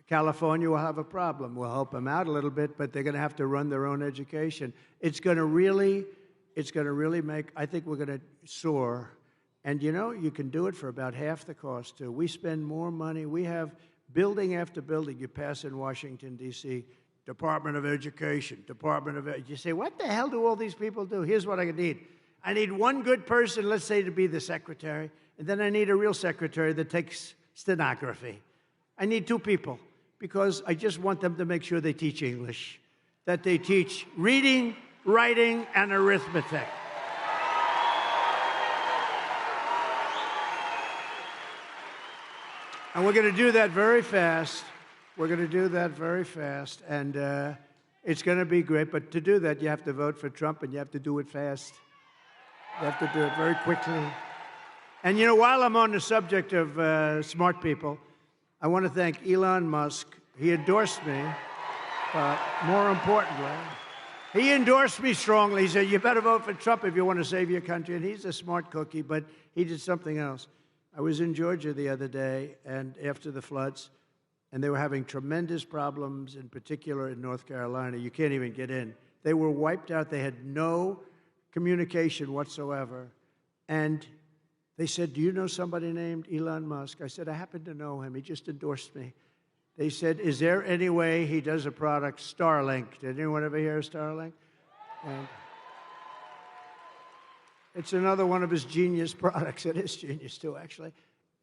Speaker 1: California will have a problem. We'll help them out a little bit, but they're going to have to run their own education. It's going to really make, I think we're going to soar. And, you know, you can do it for about half the cost, too. We spend more money. We have building after building. You pass in Washington, D.C., Department of Education, You say, what the hell do all these people do? Here's what I need. I need one good person, let's say, to be the secretary, and then I need a real secretary that takes stenography. I need two people, because I just want them to make sure they teach English, that they teach reading, writing, and arithmetic. And we're going to do that very fast. We're going to do that very fast, and it's going to be great. But to do that, you have to vote for Trump, and you have to do it fast. You have to do it very quickly. And, you know, while I'm on the subject of smart people, I want to thank Elon Musk. He endorsed me, but more importantly, he endorsed me strongly. He said, you better vote for Trump if you want to save your country. And he's a smart cookie, but he did something else. I was in Georgia the other day, and after the floods, and they were having tremendous problems, in particular in North Carolina. You can't even get in. They were wiped out. They had no communication whatsoever. And they said, do you know somebody named Elon Musk? I said, I happen to know him. He just endorsed me. They said, is there any way he does a product, Starlink? Did anyone ever hear of Starlink? And it's another one of his genius products. It is genius, too, actually.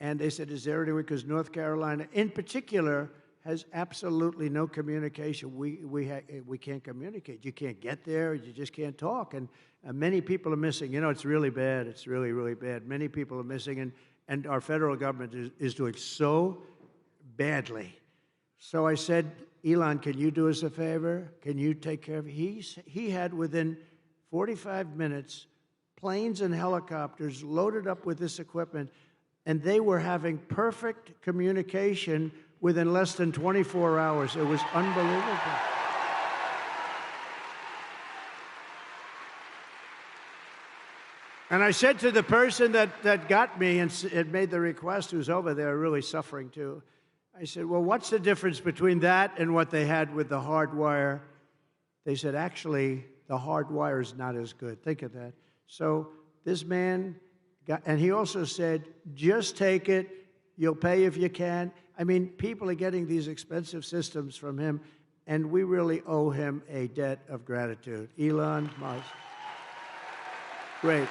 Speaker 1: And they said, is there any way? Because North Carolina, in particular, has absolutely no communication. We can't communicate. You can't get there. You just can't talk. And many people are missing. You know, it's really bad. It's really, really bad. Many people are missing, and our federal government is doing so badly. So I said, Elon, can you do us a favor? Can you take care of it? He had, within 45 minutes, planes and helicopters loaded up with this equipment, and they were having perfect communication within less than 24 hours. It was unbelievable. And I said to the person that got me and made the request, who's over there really suffering too, I said, well, what's the difference between that and what they had with the hard wire? They said, actually, the hard wire is not as good. Think of that. So this man got, and he also said, just take it. You'll pay if you can. I mean, people are getting these expensive systems from him, and we really owe him a debt of gratitude. Elon Musk. Great.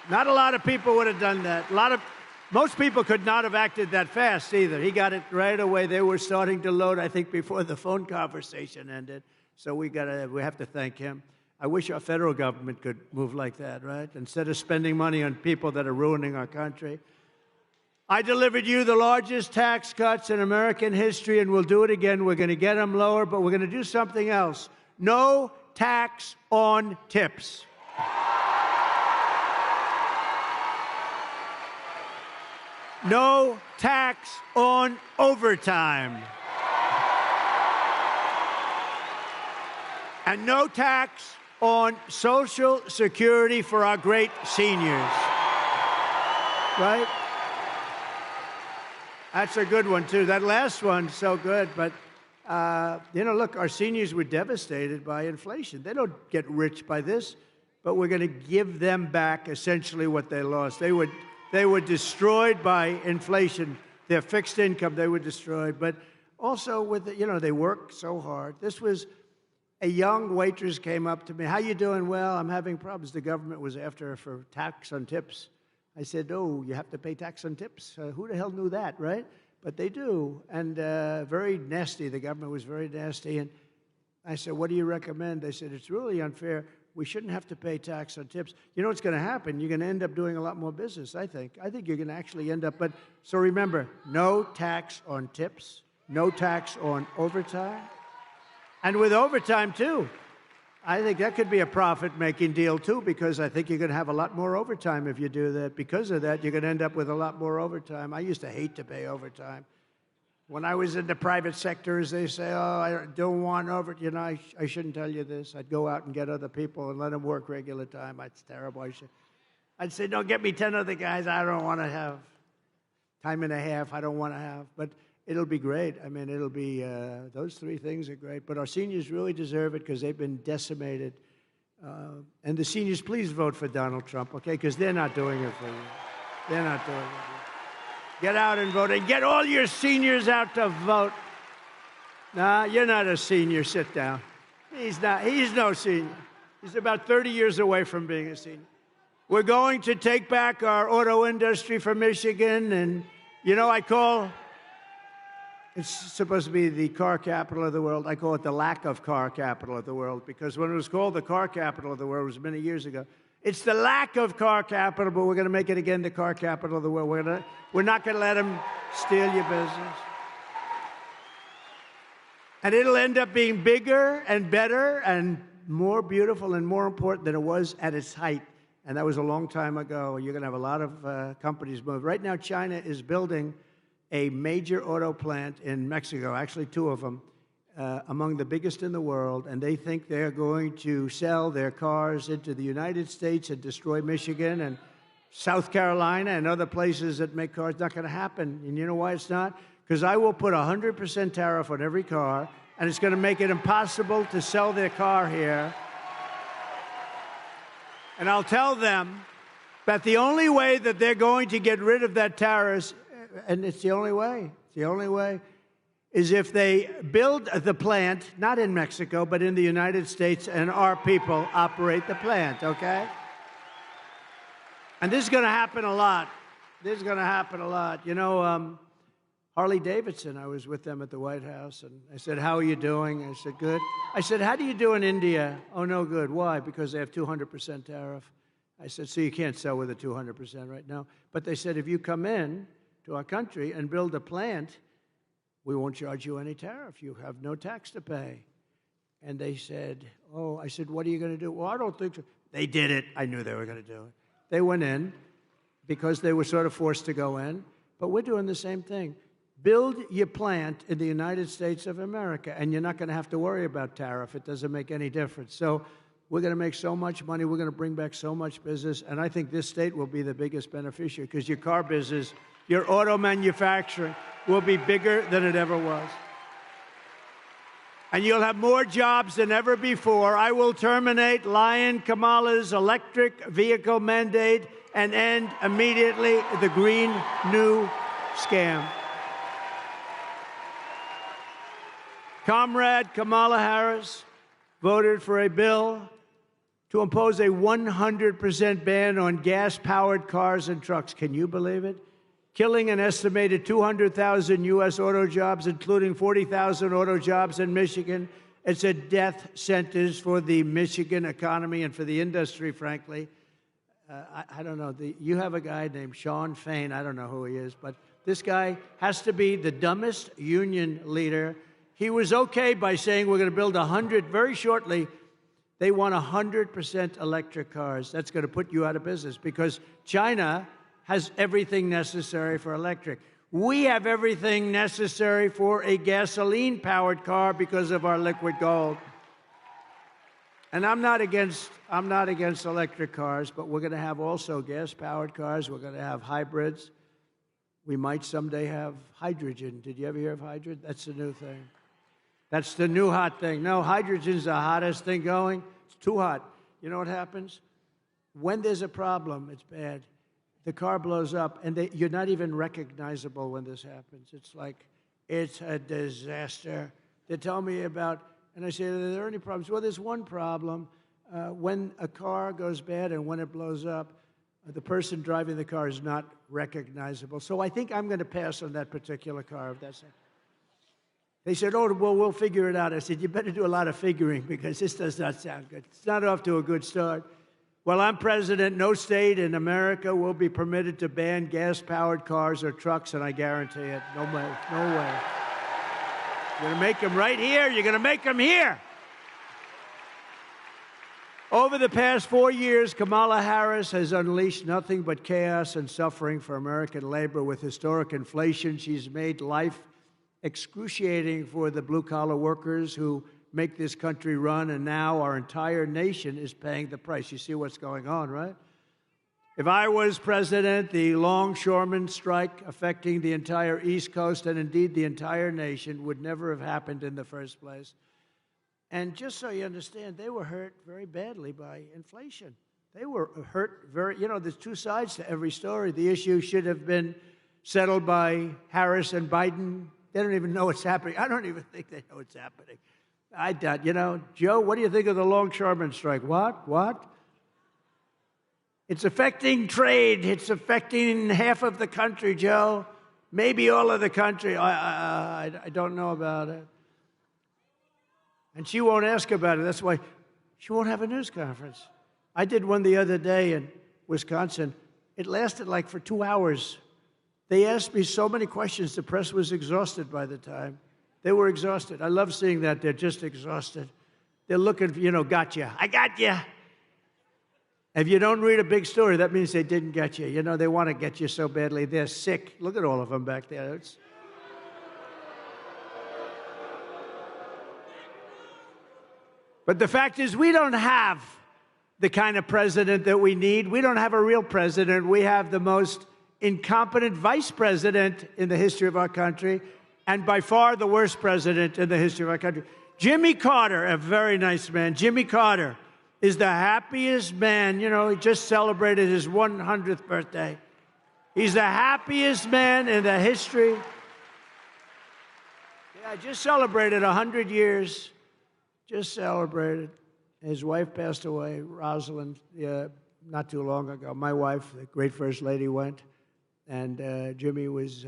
Speaker 1: Not a lot of people would have done that. Most people could not have acted that fast either. He got it right away. They were starting to load, I think, before the phone conversation ended. So we have to thank him. I wish our federal government could move like that, right? Instead of spending money on people that are ruining our country. I delivered you the largest tax cuts in American history, and we'll do it again. We're going to get them lower, but we're going to do something else. No tax on tips. No tax on overtime. And no tax on Social Security for our great seniors. Right? That's a good one, too. That last one's so good. But, you know, look, our seniors were devastated by inflation. They don't get rich by this, but we're going to give them back essentially what they lost. They were destroyed by inflation. Their fixed income, they were destroyed. But also, with you know, they work so hard. This was a young waitress came up to me. How you doing? Well, I'm having problems. The government was after her for tax on tips. I said, oh, you have to pay tax on tips? Who the hell knew that, right? But they do. And very nasty. The government was very nasty. And I said, what do you recommend? They said, it's really unfair. We shouldn't have to pay tax on tips. You know what's going to happen? You're going to end up doing a lot more business, I think. I think you're going to actually end up. But so remember, no tax on tips, no tax on overtime. And with overtime, too. I think that could be a profit-making deal, too, because I think you're going to have a lot more overtime if you do that. Because of that, you're going to end up with a lot more overtime. I used to hate to pay overtime. When I was in the private sectors, they say, oh, I don't want overtime. You know, I shouldn't tell you this. I'd go out and get other people and let them work regular time. That's terrible. I'd say, no, get me 10 other guys. I don't want to have time and a half. I don't want to have. But it'll be great. I mean, it'll be, those three things are great. But our seniors really deserve it because they've been decimated. And the seniors, please vote for Donald Trump, okay? Because they're not doing it for you. They're not doing it for you. Get out and vote. And get all your seniors out to vote. Nah, you're not a senior. Sit down. He's not. He's no senior. He's about 30 years away from being a senior. We're going to take back our auto industry for Michigan. And, you know, it's supposed to be the car capital of the world. I call it the lack of car capital of the world because when it was called the car capital of the world, it was many years ago. It's the lack of car capital, but we're going to make it again the car capital of the world. We're not going to let them steal your business. And it'll end up being bigger and better and more beautiful and more important than it was at its height. And that was a long time ago. You're going to have a lot of companies move. Right now, China is building a major auto plant in Mexico, actually two of them, among the biggest in the world, and they think they're going to sell their cars into the United States and destroy Michigan and South Carolina and other places that make cars. Not going to happen. And you know why it's not? Because I will put 100% tariff on every car, and it's going to make it impossible to sell their car here. And I'll tell them that the only way that they're going to get rid of that tariff, and it's the only way, is if they build the plant, not in Mexico, but in the United States, and our people operate the plant, okay? And this is going to happen a lot. This is going to happen a lot. You know, Harley Davidson, I was with them at the White House, and I said, how are you doing? I said, good. I said, how do you do in India? Oh, no good. Why? Because they have 200% tariff. I said, so you can't sell with a 200% right now. But they said, if you come in to our country and build a plant, we won't charge you any tariff. You have no tax to pay. And they said, oh, I said, what are you going to do? Well, I don't think so. They did it. I knew they were going to do it. They went in because they were sort of forced to go in. But we're doing the same thing. Build your plant in the United States of America, and you're not going to have to worry about tariff. It doesn't make any difference. So we're going to make so much money. We're going to bring back so much business. And I think this state will be the biggest beneficiary because your car business, your auto manufacturing will be bigger than it ever was. And you'll have more jobs than ever before. I will terminate Lion Kamala's electric vehicle mandate and end immediately the Green New Scam. Comrade Kamala Harris voted for a bill to impose a 100% ban on gas-powered cars and trucks. Can you believe it? Killing an estimated 200,000 U.S. auto jobs, including 40,000 auto jobs in Michigan. It's a death sentence for the Michigan economy and for the industry, frankly. I don't know. You have a guy named Sean Fain. I don't know who he is, but this guy has to be the dumbest union leader. He was okay by saying we're going to build 100 very shortly. They want 100% electric cars. That's going to put you out of business because China has everything necessary for electric. We have everything necessary for a gasoline-powered car because of our liquid gold. And I'm not against electric cars, but we're going to have also gas-powered cars. We're going to have hybrids. We might someday have hydrogen. Did you ever hear of hydrogen? That's the new thing. That's the new hot thing. No, hydrogen's the hottest thing going. It's too hot. You know what happens? When there's a problem, it's bad. The car blows up, and you're not even recognizable when this happens. It's like, it's a disaster. They tell me about, and I say, are there any problems? Well, there's one problem. When a car goes bad and when it blows up, the person driving the car is not recognizable. So I think I'm going to pass on that particular car, if that's it. They said, oh, well, we'll figure it out. I said, you better do a lot of figuring because this does not sound good. It's not off to a good start. While I'm president, no state in America will be permitted to ban gas-powered cars or trucks, and I guarantee it. No way. No way. You're going to make them right here. You're going to make them here. Over the past 4 years, Kamala Harris has unleashed nothing but chaos and suffering for American labor. With historic inflation, she's made life excruciating for the blue-collar workers who make this country run, and now our entire nation is paying the price. You see what's going on, right? If I was president, the longshoremen strike affecting the entire East Coast and indeed the entire nation would never have happened in the first place. And just so you understand, they were hurt very badly by inflation. They were hurt very, there's two sides to every story. The issue should have been settled by Harris and Biden. They don't even know what's happening. I don't even think they know what's happening. I doubt, Joe, what do you think of the longshoremen strike? What? It's affecting trade. It's affecting half of the country, Joe. Maybe all of the country. I don't know about it. And she won't ask about it. That's why she won't have a news conference. I did one the other day in Wisconsin. It lasted like for 2 hours. They asked me so many questions, the press was exhausted by the time. They were exhausted. I love seeing that. They're just exhausted. They're looking for, gotcha. I got you. If you don't read a big story, that means they didn't get you. They want to get you so badly. They're sick. Look at all of them back there. But the fact is, we don't have the kind of president that we need. We don't have a real president. We have the most incompetent vice president in the history of our country, and by far the worst president in the history of our country. Jimmy Carter, a very nice man. Jimmy Carter is the happiest man. He just celebrated his 100th birthday. He's the happiest man in the history. Yeah, just celebrated 100 years. Just celebrated. His wife passed away, Rosalind, not too long ago. My wife, the great First Lady, went. And Jimmy was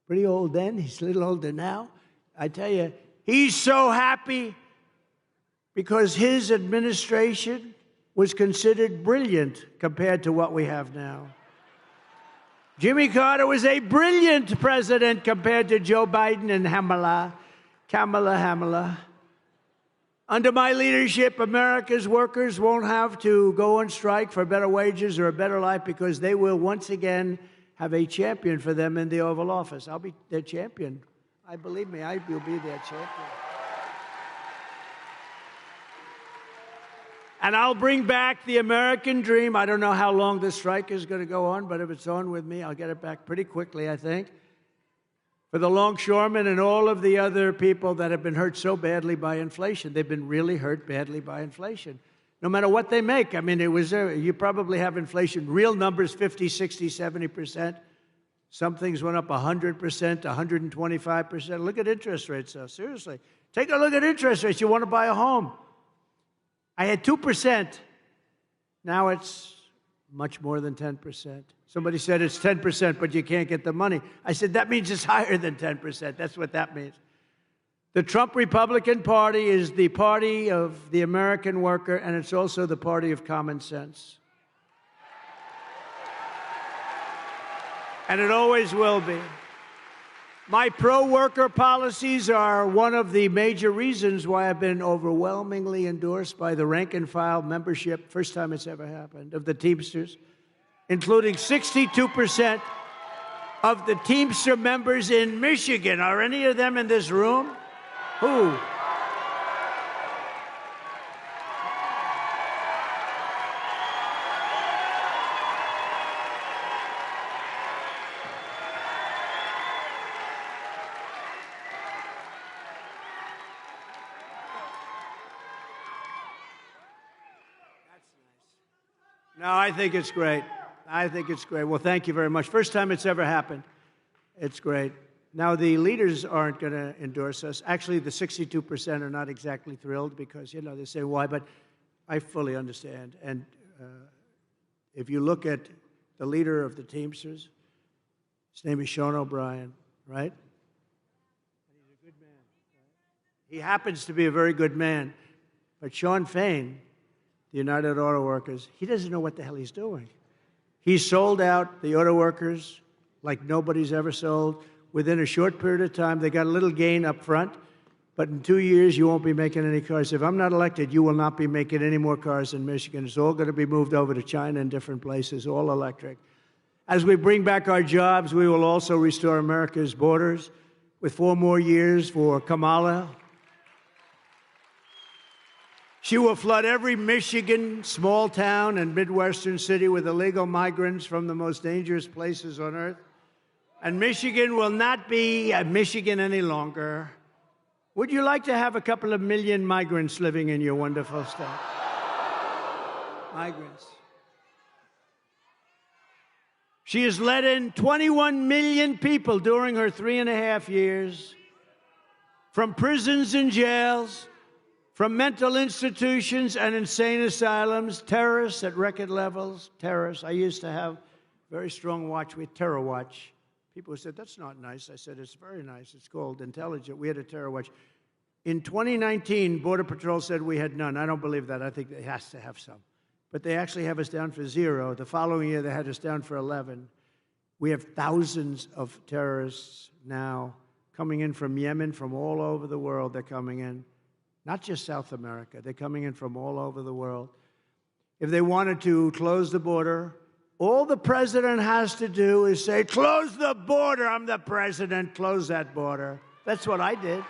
Speaker 1: pretty old then. He's a little older now. I tell you, he's so happy because his administration was considered brilliant compared to what we have now. Jimmy Carter was a brilliant president compared to Joe Biden and Kamala. Under my leadership, America's workers won't have to go on strike for better wages or a better life because they will once again have a champion for them in the Oval Office. I'll be their champion. Believe me, I will be their champion. And I'll bring back the American dream. I don't know how long this strike is going to go on, but if it's on with me, I'll get it back pretty quickly, I think. For the longshoremen and all of the other people that have been hurt so badly by inflation. They've been really hurt badly by inflation. No matter what they make. I mean, you probably have inflation, real numbers, 50, 60, 70%. Some things went up 100%, 125%. Look at interest rates, though. Seriously. Take a look at interest rates. You want to buy a home. I had 2%. Now it's much more than 10%. Somebody said it's 10%, but you can't get the money. I said, that means it's higher than 10%. That's what that means. The Trump Republican Party is the party of the American worker, and it's also the party of common sense. And it always will be. My pro-worker policies are one of the major reasons why I've been overwhelmingly endorsed by the rank-and-file membership, first time it's ever happened, of the Teamsters, including 62% of the Teamster members in Michigan. Are any of them in this room? Who? No, I think it's great. I think it's great. Well, thank you very much. First time it's ever happened. It's great. Now, the leaders aren't going to endorse us. Actually, the 62% are not exactly thrilled because, you know, they say, why? But I fully understand. And if you look at the leader of the Teamsters, his name is Sean O'Brien, right? He's a good man. Right? He happens to be a very good man. But Sean Fain, the United Auto Workers, he doesn't know what the hell he's doing. He sold out the auto workers like nobody's ever sold. Within a short period of time, they got a little gain up front, but in 2 years, you won't be making any cars. If I'm not elected, you will not be making any more cars in Michigan. It's all going to be moved over to China and different places, all electric. As we bring back our jobs, we will also restore America's borders with 4 more years for Kamala. She will flood every Michigan small town and Midwestern city with illegal migrants from the most dangerous places on earth. And Michigan will not be Michigan any longer. Would you like to have a couple of million migrants living in your wonderful state? Migrants. She has let in 21 million people during her 3.5 years from prisons and jails, from mental institutions and insane asylums, terrorists at record levels, terrorists. I used to have a very strong watch with Terror Watch. People said, that's not nice. I said, it's very nice. It's called Intelligent. We had a terror watch. In 2019, Border Patrol said we had none. I don't believe that. I think they has to have some. But they actually have us down for 0. The following year, they had us down for 11. We have thousands of terrorists now coming in from Yemen, from all over the world. They're coming in. Not just South America. They're coming in from all over the world. If they wanted to close the border, all the president has to do is say, close the border. I'm the president. Close that border. That's what I did.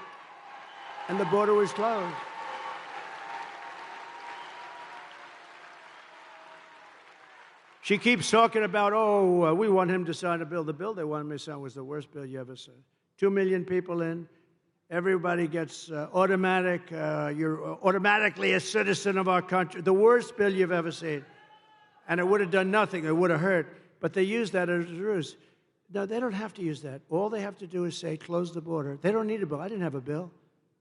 Speaker 1: And the border was closed. She keeps talking about, we want him to sign a bill. The bill they wanted me to sign was the worst bill you ever saw. 2 million people in. Everybody gets you're automatically a citizen of our country. The worst bill you've ever seen. And it would have done nothing. It would have hurt. But they use that as a ruse. No, they don't have to use that. All they have to do is say, close the border. They don't need a bill. I didn't have a bill.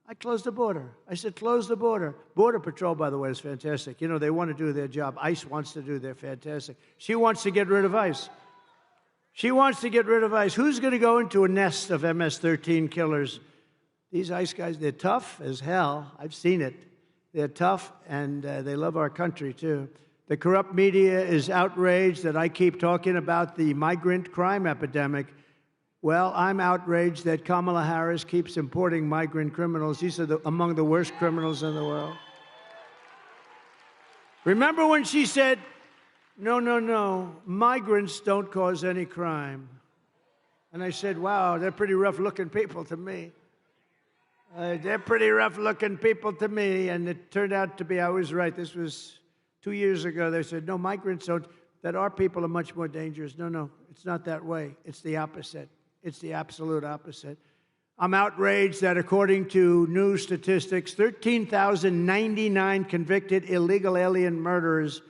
Speaker 1: I closed the border. I said, close the border. Border Patrol, by the way, is fantastic. You know, they want to do their job. ICE wants to do their fantastic. She wants to get rid of ICE. She wants to get rid of ICE. Who's going to go into a nest of MS-13 killers? These ICE guys, they're tough as hell. I've seen it. They're tough, and they love our country, too. The corrupt media is outraged that I keep talking about the migrant crime epidemic. Well, I'm outraged that Kamala Harris keeps importing migrant criminals. These are among the worst criminals in the world. Remember when she said, no, migrants don't cause any crime. And I said, wow, they're pretty rough-looking people to me. They're pretty rough-looking people to me. And it turned out to be, I was right. This was 2 years ago. They said, no, migrants don't, that our people are much more dangerous. No, it's not that way. It's the opposite. It's the absolute opposite. I'm outraged that according to new statistics, 13,099 convicted illegal alien murderers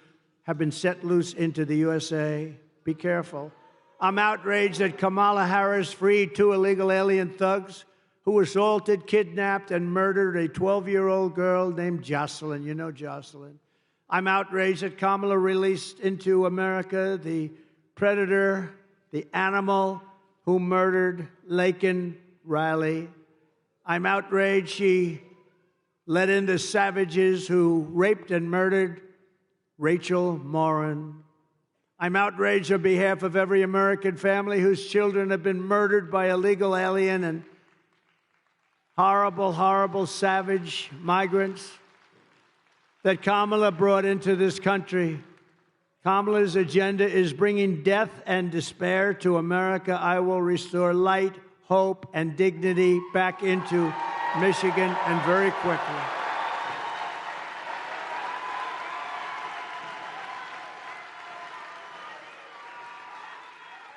Speaker 1: have been set loose into the USA. Be careful. I'm outraged that Kamala Harris freed 2 illegal alien thugs who assaulted, kidnapped, and murdered a 12-year-old girl named Jocelyn. You know Jocelyn. I'm outraged that Kamala released into America the predator, the animal who murdered Laken Riley. I'm outraged she let in the savages who raped and murdered Rachel Morin. I'm outraged on behalf of every American family whose children have been murdered by illegal alien and horrible, horrible, savage migrants that Kamala brought into this country. Kamala's agenda is bringing death and despair to America. I will restore light, hope, and dignity back into Michigan, and very quickly.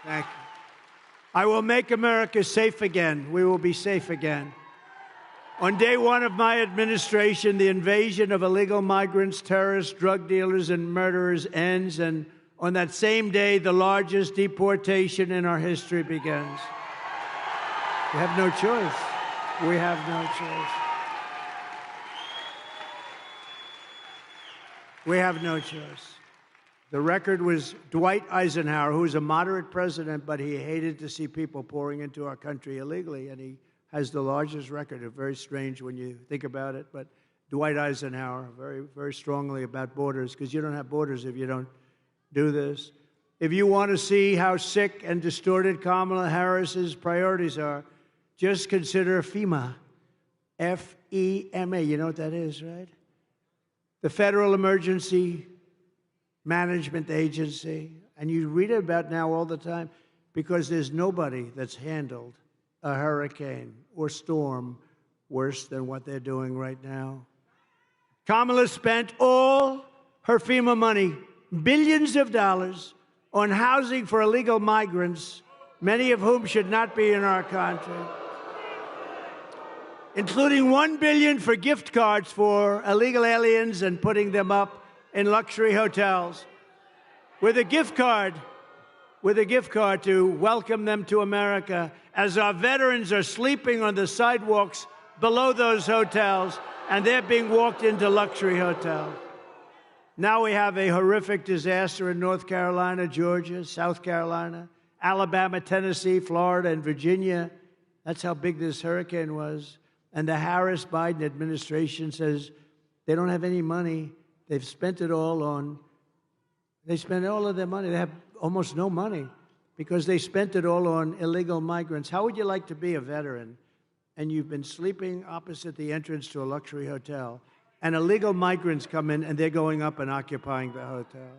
Speaker 1: Thank you. I will make America safe again. We will be safe again. On day one of my administration, the invasion of illegal migrants, terrorists, drug dealers, and murderers ends, and on that same day, the largest deportation in our history begins. We have no choice. We have no choice. We have no choice. The record was Dwight Eisenhower, who was a moderate president, but he hated to see people pouring into our country illegally, and he has the largest record. It's very strange when you think about it, but Dwight Eisenhower, very, very strongly about borders, because you don't have borders if you don't do this. If you want to see how sick and distorted Kamala Harris's priorities are, just consider FEMA, F-E-M-A. You know what that is, right? The Federal Emergency Management Agency. And you read about now all the time because there's nobody that's handled a hurricane or storm worse than what they're doing right now. Kamala spent all her FEMA money, billions of dollars, on housing for illegal migrants, many of whom should not be in our country, including $1 billion for gift cards for illegal aliens and putting them up in luxury hotels with a gift card to welcome them to America as our veterans are sleeping on the sidewalks below those hotels and they're being walked into luxury hotels. Now we have a horrific disaster in North Carolina, Georgia, South Carolina, Alabama, Tennessee, Florida, and Virginia. That's how big this hurricane was. And the Harris-Biden administration says they don't have any money. They've spent it all on, they spent all of their money. They have almost no money because they spent it all on illegal migrants. How would you like to be a veteran and you've been sleeping opposite the entrance to a luxury hotel and illegal migrants come in and they're going up and occupying the hotel?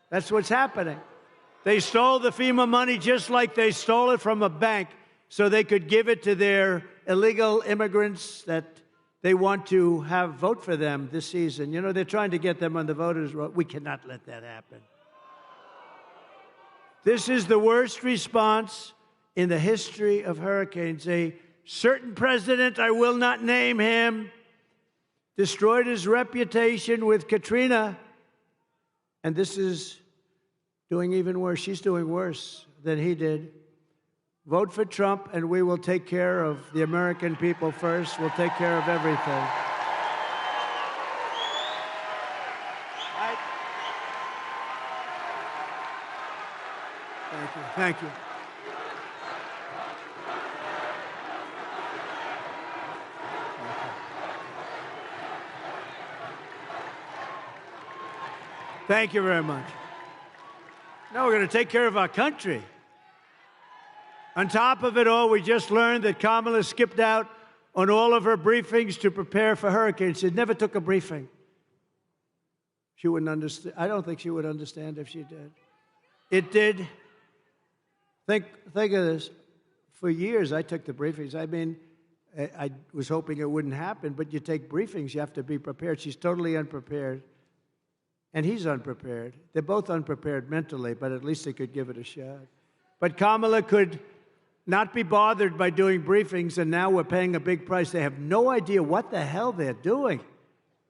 Speaker 1: That's what's happening. They stole the FEMA money just like they stole it from a bank so they could give it to their illegal immigrants that they want to have vote for them this season. You know, they're trying to get them on the voters' roll. We cannot let that happen. This is the worst response in the history of hurricanes. A certain president, I will not name him, destroyed his reputation with Katrina, and this is doing even worse. She's doing worse than he did. Vote for Trump, and we will take care of the American people first. We'll take care of everything. Thank you. Thank you. Thank you very much. Now we're going to take care of our country. On top of it all, we just learned that Kamala skipped out on all of her briefings to prepare for hurricanes. She never took a briefing. She wouldn't understand. I don't think she would understand if she did. It did. Think of this. For years, I took the briefings. I mean, I was hoping it wouldn't happen, but you take briefings, you have to be prepared. She's totally unprepared, and he's unprepared. They're both unprepared mentally, but at least they could give it a shot. But Kamala could not be bothered by doing briefings, and now we're paying a big price. They have no idea what the hell they're doing.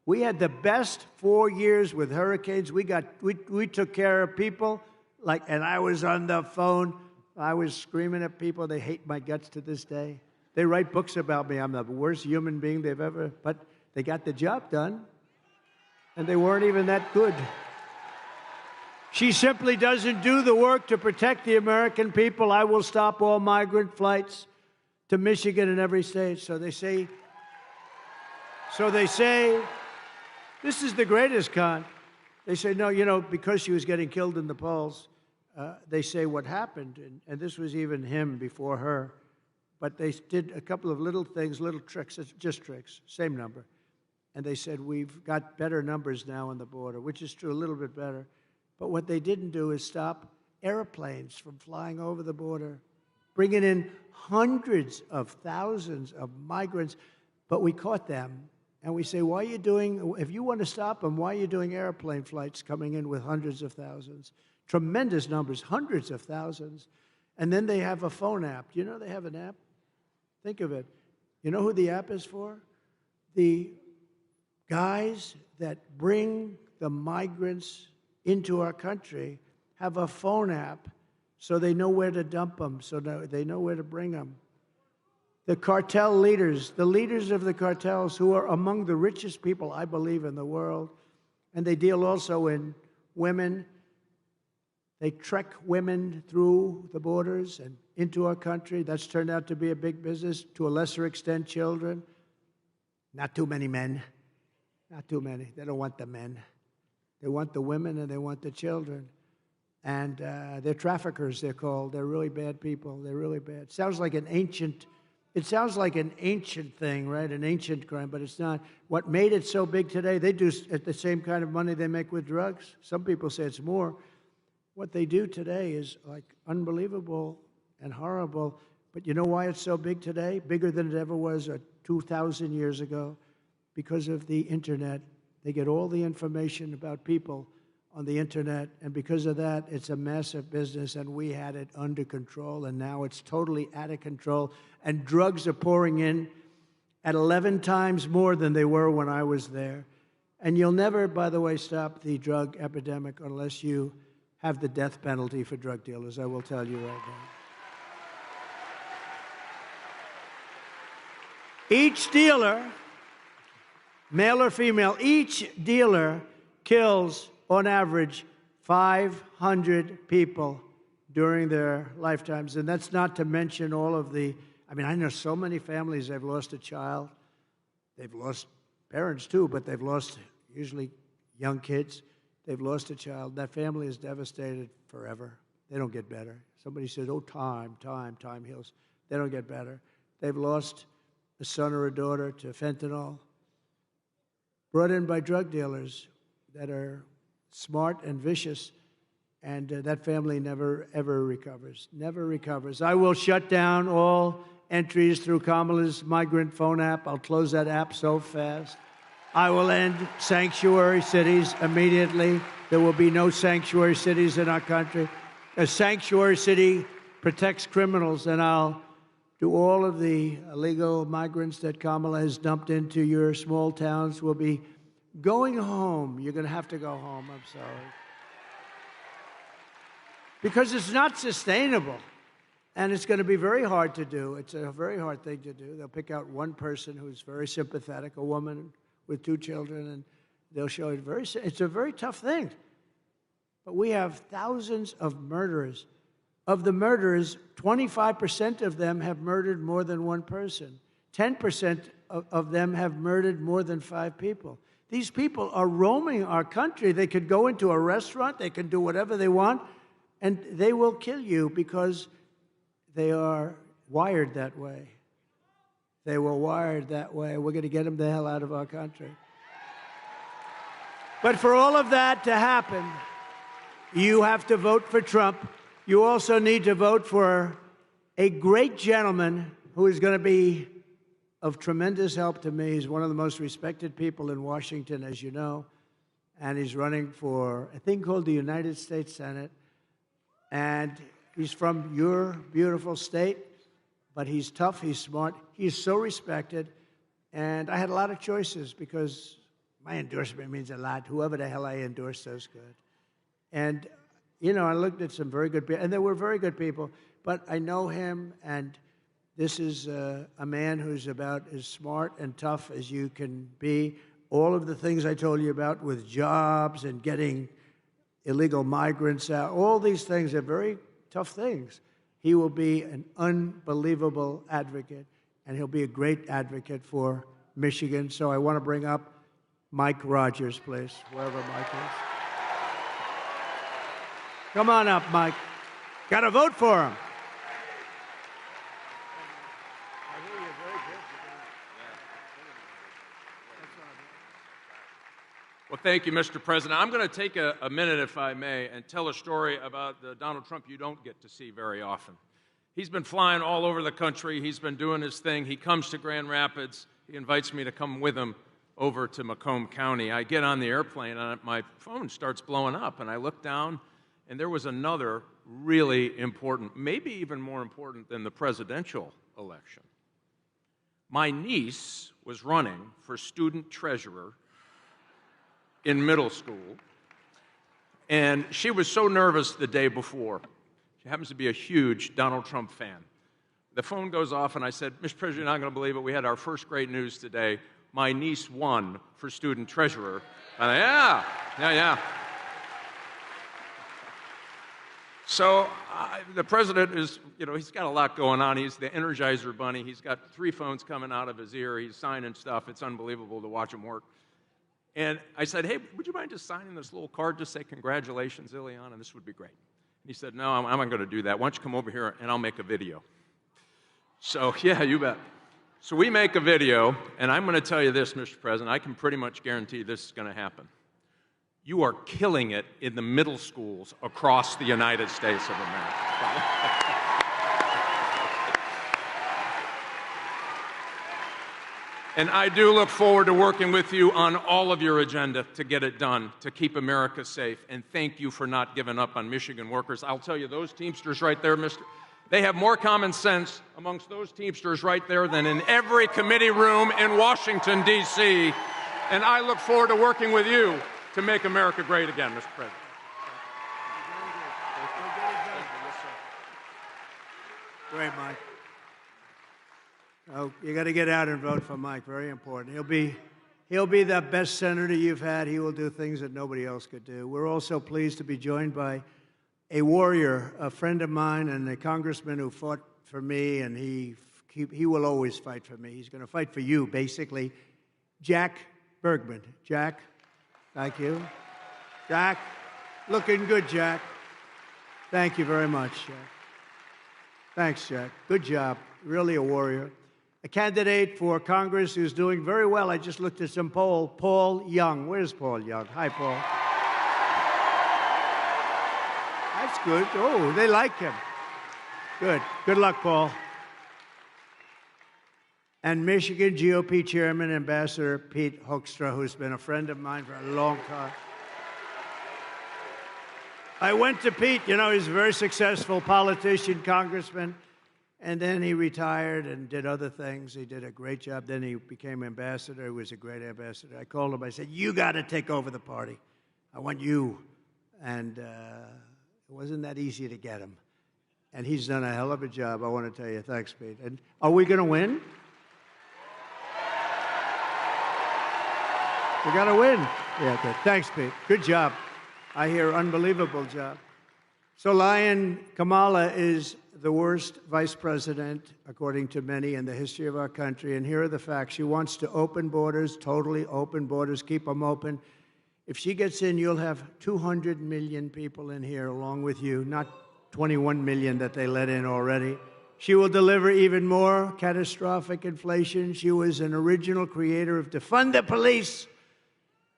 Speaker 1: We had the best 4 years with hurricanes. We took care of people, and I was on the phone. I was screaming at people. They hate my guts to this day. They write books about me. I'm the worst human being they've ever, but they got the job done, and they weren't even that good. She simply doesn't do the work to protect the American people. I will stop all migrant flights to Michigan and every state. So they say, this is the greatest con. They say, no, you know, because she was getting killed in the polls, they say what happened, and this was even him before her, but they did a couple of little things, little tricks, just tricks, same number. And they said, we've got better numbers now on the border, which is true, a little bit better. But what they didn't do is stop airplanes from flying over the border, bringing in hundreds of thousands of migrants. But we caught them, and we say, why are you doing, if you want to stop them, why are you doing airplane flights coming in with hundreds of thousands? Tremendous numbers, hundreds of thousands. And then they have a phone app. Do you know they have an app? Think of it. You know who the app is for? the guys that bring the migrants into our country have a phone app so they know where to dump them, so they know where to bring them. The cartel leaders, the leaders of the cartels, who are among the richest people, I believe, in the world, and they deal also in women. They trek women through the borders and into our country. That's turned out to be a big business, to a lesser extent, children. Not too many men. Not too many. They don't want the men. They want the women and they want the children. And they're traffickers, they're called. They're really bad people. They're really bad. It sounds like an ancient thing, right? An ancient crime, but it's not. What made it so big today, they do at the same kind of money they make with drugs. Some people say it's more. What they do today is like unbelievable and horrible. But you know why it's so big today? Bigger than it ever was 2,000 years ago? Because of the internet. They get all the information about people on the internet, and because of that, it's a massive business, and we had it under control, and now it's totally out of control, and drugs are pouring in at 11 times more than they were when I was there. And you'll never, by the way, stop the drug epidemic unless you have the death penalty for drug dealers, I will tell you right now. Each dealer, male or female, each dealer kills, on average, 500 people during their lifetimes. And that's not to mention all of the, I know so many families, they've lost a child. They've lost parents too, but they've lost usually young kids. They've lost a child. That family is devastated forever. They don't get better. Somebody says, oh, time heals. They don't get better. They've lost a son or a daughter to fentanyl, brought in by drug dealers that are smart and vicious, and that family never, ever recovers. Never recovers. I will shut down all entries through Kamala's migrant phone app. I'll close that app so fast. I will end sanctuary cities immediately. There will be no sanctuary cities in our country. A sanctuary city protects criminals, and I'll do all of the illegal migrants that Kamala has dumped into your small towns will be going home. You're going to have to go home. I'm sorry. Because it's not sustainable. And it's going to be very hard to do. It's a very hard thing to do. They'll pick out one person who's very sympathetic, a woman with 2 children, and they'll show it it's a very tough thing. But we have thousands of murderers. Of the murderers, 25% of them have murdered more than one person. 10% of them have murdered more than 5 people. These people are roaming our country. They could go into a restaurant, they can do whatever they want, and they will kill you because they are wired that way. They were wired that way. We're going to get them the hell out of our country. But for all of that to happen, you have to vote for Trump. You also need to vote for a great gentleman who is going to be of tremendous help to me. He's one of the most respected people in Washington, as you know, and he's running for a thing called the United States Senate. And he's from your beautiful state, but he's tough, he's smart, he's so respected. And I had a lot of choices because my endorsement means a lot. Whoever the hell I endorse does good. And, you know, I looked at some very good people, and there were very good people, but I know him, and this is a man who's about as smart and tough as you can be. All of the things I told you about with jobs and getting illegal migrants out, all these things are very tough things. He will be an unbelievable advocate, and he'll be a great advocate for Michigan. So I want to bring up Mike Rogers, please, wherever Mike is. Come on up, Mike. Got to vote for him.
Speaker 5: Well, thank you, Mr. President. I'm going to take a minute, if I may, and tell a story about Donald Trump you don't get to see very often. He's been flying all over the country. He's been doing his thing. He comes to Grand Rapids. He invites me to come with him over to Macomb County. I get on the airplane, and my phone starts blowing up, and I look down, and there was another really important, maybe even more important than the presidential election. My niece was running for student treasurer in middle school, and she was so nervous the day before. She happens to be a huge Donald Trump fan. The phone goes off, and I said, Mr. President, you're not going to believe it. We had our first great news today. My niece won for student treasurer. And yeah. So the president is, he's got a lot going on. He's the Energizer Bunny. He's got 3 phones coming out of his ear. He's signing stuff. It's unbelievable to watch him work. And I said, hey, would you mind just signing this little card to say congratulations, Ileana? And this would be great. And he said, no, I'm not going to do that. Why don't you come over here and I'll make a video. So, yeah, you bet. So we make a video, and I'm going to tell you this, Mr. President. I can pretty much guarantee this is going to happen. You are killing it in the middle schools across the United States of America. And I do look forward to working with you on all of your agenda to get it done, to keep America safe. And thank you for not giving up on Michigan workers. I'll tell you, those Teamsters right there, they have more common sense amongst those Teamsters right there than in every committee room in Washington, D.C. And I look forward to working with you to make America great again, Mr. President.
Speaker 1: Great, Mike. Oh, you got to get out and vote for Mike. Very important. He'll be the best senator you've had. He will do things that nobody else could do. We're also pleased to be joined by a warrior, a friend of mine, and a congressman who fought for me, and he will always fight for me. He's going to fight for you, basically. Jack Bergman. Jack, thank you. Jack, looking good, Jack. Thank you very much, Jack. Thanks, Jack. Good job. Really a warrior. A candidate for Congress who's doing very well. I just looked at some poll. Paul Young. Where's Paul Young? Hi, Paul. That's good. Oh, they like him. Good. Good luck, Paul. And Michigan GOP Chairman, Ambassador Pete Hoekstra, who's been a friend of mine for a long time. I went to Pete. He's a very successful politician, congressman, and then he retired and did other things. He did a great job. Then he became ambassador. He was a great ambassador. I called him. I said, you got to take over the party. I want you. And it wasn't that easy to get him. And he's done a hell of a job. I want to tell you, thanks, Pete. And are we going to win? We got to win. Yeah, good. Thanks, Pete. Good job. I hear unbelievable job. So Kamala is the worst vice president, according to many, in the history of our country. And here are the facts. She wants to open borders, totally open borders, keep them open. If she gets in, you'll have 200 million people in here along with you, not 21 million that they let in already. She will deliver even more catastrophic inflation. She was an original creator of defund the police.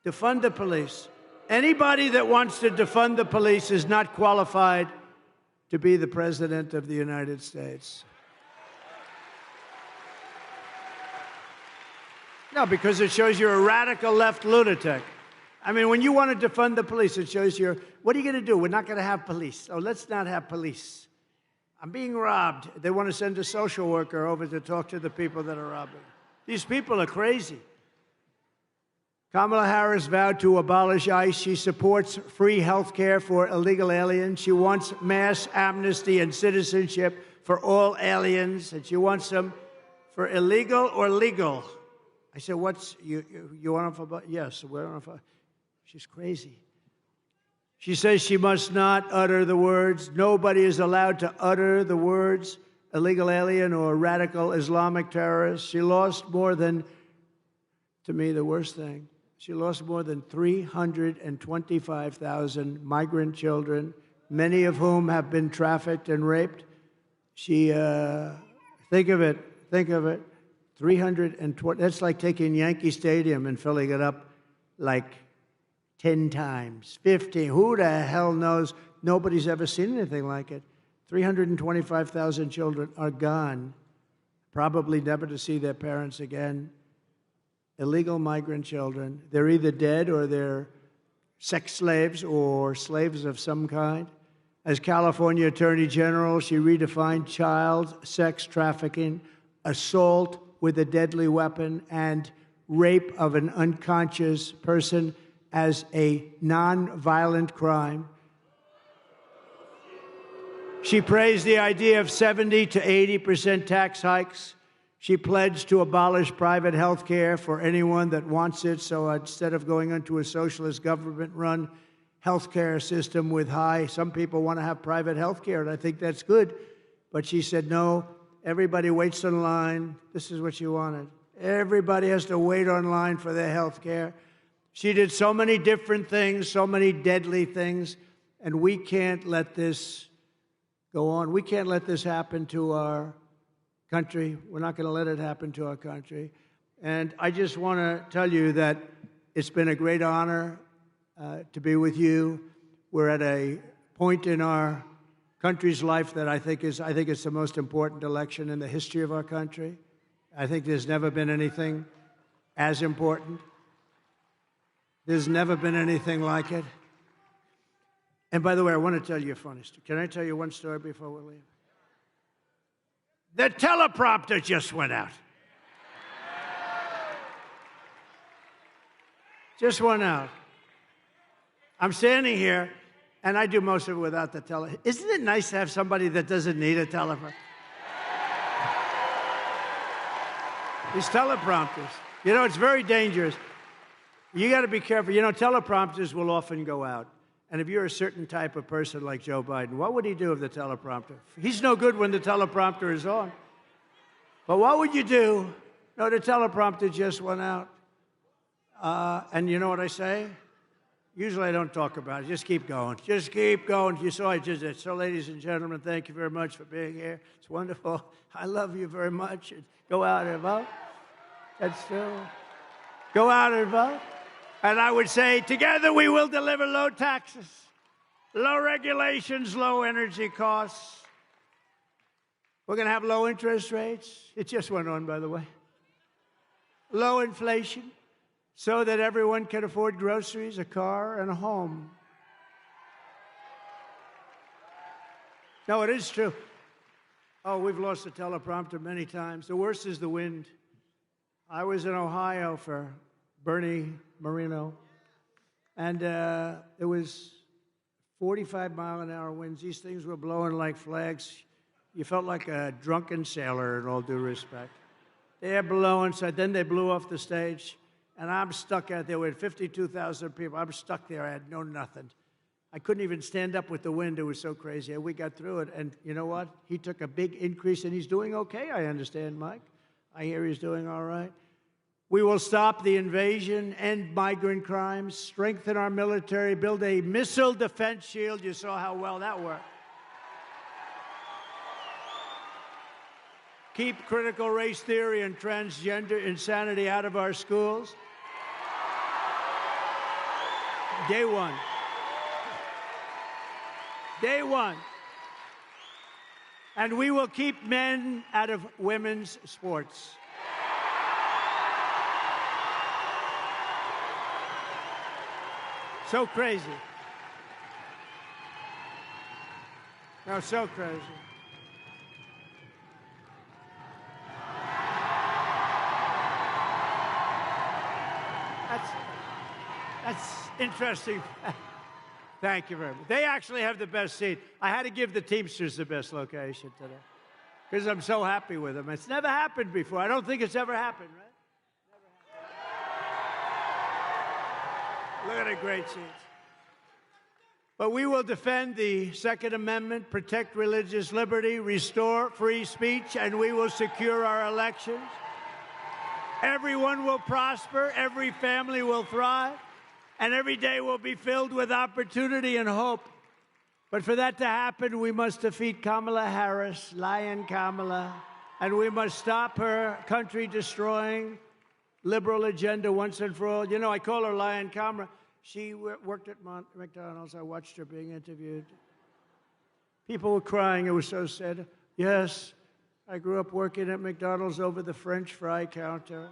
Speaker 1: Defund the police. Anybody that wants to defund the police is not qualified to be the President of the United States. No, because it shows you're a radical left lunatic. I mean, when you want to defund the police, it shows what are you going to do? We're not going to have police. Oh, let's not have police. I'm being robbed. They want to send a social worker over to talk to the people that are robbing. These people are crazy. Kamala Harris vowed to abolish ICE. She supports free health care for illegal aliens. She wants mass amnesty and citizenship for all aliens. And she wants them for illegal or legal. I said, you want them for, yes, we're on for. She's crazy. She says she must not utter the words. Nobody is allowed to utter the words illegal alien or radical Islamic terrorist. She lost more than, to me, the worst thing. She lost more than 325,000 migrant children, many of whom have been trafficked and raped. She, think of it, 320, that's like taking Yankee Stadium and filling it up like 10 times, 15. Who the hell knows? Nobody's ever seen anything like it. 325,000 children are gone, probably never to see their parents again. Illegal migrant children. They're either dead or they're sex slaves or slaves of some kind. As California Attorney General, she redefined child sex trafficking, assault, with a deadly weapon and rape of an unconscious person as a non-violent crime. She praised the idea of 70 to 80% tax hikes. She pledged to abolish private health care for anyone that wants it. So instead of going into a socialist government-run health care system with some people want to have private health care, and I think that's good. But she said, no, everybody waits in line. This is what she wanted. Everybody has to wait online for their health care. She did so many different things, so many deadly things, and we can't let this go on. We can't let this happen to our country. We're not going to let it happen to our country. And I just want to tell you that it's been a great honor to be with you. We're at a point in our country's life that I think it's the most important election in the history of our country. I think there's never been anything as important. There's never been anything like it. And by the way, I want to tell you a funny story. Can I tell you one story before we leave? The teleprompter just went out. Just went out. I'm standing here, and I do most of it without the teleprompter. Isn't it nice to have somebody that doesn't need a teleprompter? These teleprompters. You know, it's very dangerous. You got to be careful. You know, teleprompters will often go out. And if you're a certain type of person like Joe Biden, what would he do with the teleprompter? He's no good when the teleprompter is on. But what would you do? No, the teleprompter just went out. And you know what I say? Usually I don't talk about it. Just keep going. Just keep going. You saw I just did. So, ladies and gentlemen, thank you very much for being here. It's wonderful. I love you very much. Go out and vote. That's true. Go out and vote. And I would say, together we will deliver low taxes, low regulations, low energy costs. We're going to have low interest rates. It just went on, by the way. Low inflation, so that everyone can afford groceries, a car, and a home. No, it is true. Oh, we've lost the teleprompter many times. The worst is the wind. I was in Ohio for Bernie Moreno, and it was 45-mile-an-hour winds. These things were blowing like flags. You felt like a drunken sailor, in all due respect. They're blowing, so then they blew off the stage, and I'm stuck out there with 52,000 people. I'm stuck there. I had no nothing. I couldn't even stand up with the wind. It was so crazy. We got through it, and you know what? He took a big increase, and he's doing okay, I understand, Mike. I hear he's doing all right. We will stop the invasion, end migrant crimes, strengthen our military, build a missile defense shield. You saw how well that worked. Keep critical race theory and transgender insanity out of our schools. Day one. Day one. And we will keep men out of women's sports. So crazy. No, so crazy. That's interesting. Thank you very much. They actually have the best seat. I had to give the Teamsters the best location today because I'm so happy with them. It's never happened before. I don't think it's ever happened, right? Look at the great seats. But we will defend the Second Amendment, protect religious liberty, restore free speech, and we will secure our elections. Everyone will prosper, every family will thrive, and every day will be filled with opportunity and hope. But for that to happen, we must defeat Kamala Harris, Lion Kamala, and we must stop her country-destroying liberal agenda once and for all. You know, I call her Lion Kamala. She worked at McDonald's. I watched her being interviewed. People were crying. It was so sad. Yes, I grew up working at McDonald's over the French fry counter.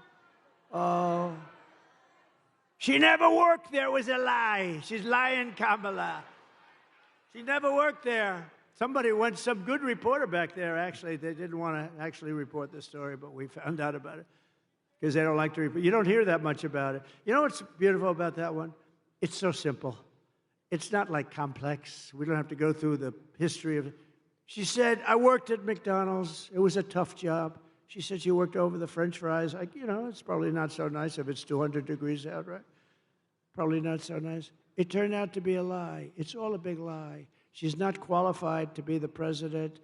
Speaker 1: Oh. She never worked there. It was a lie. She's lying, Kamala. She never worked there. Somebody went, some good reporter back there, actually, they didn't want to actually report the story, but we found out about it because they don't like to report. You don't hear that much about it. You know what's beautiful about that one? It's so simple. It's not like complex. We don't have to go through the history of it. She said, I worked at McDonald's. It was a tough job. She said she worked over the French fries. It's probably not so nice if it's 200 degrees out, right? Probably not so nice. It turned out to be a lie. It's all a big lie. She's not qualified to be the president.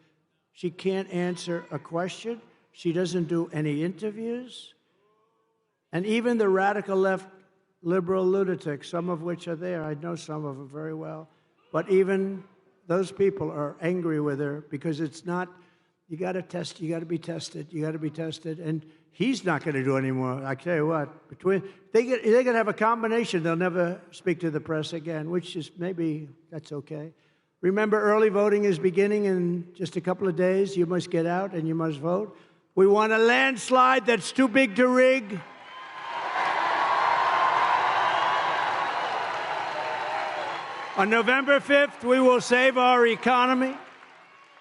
Speaker 1: She can't answer a question. She doesn't do any interviews. And even the radical left liberal lunatics, some of which are there, I know some of them very well, but even those people are angry with her because it's not, you got to test, you got to be tested, you got to be tested, and he's not going to do any more. I tell you what, they're going to have a combination. They'll never speak to the press again, which is maybe that's okay. Remember, early voting is beginning in just a couple of days. You must get out and you must vote. We want a landslide that's too big to rig. On November 5th, we will save our economy.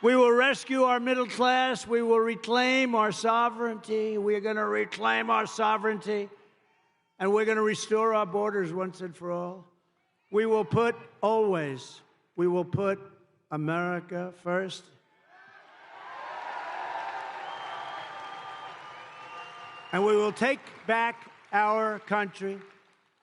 Speaker 1: We will rescue our middle class. We will reclaim our sovereignty. We are going to reclaim our sovereignty. And we're going to restore our borders once and for all. We will put America first. And we will take back our country.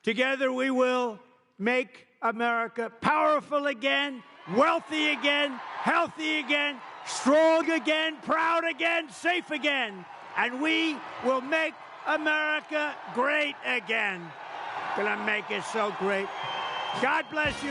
Speaker 1: Together we will make America powerful again, wealthy again, healthy again, strong again, proud again, safe again. And we will make America great again. Gonna make it so great. God bless you.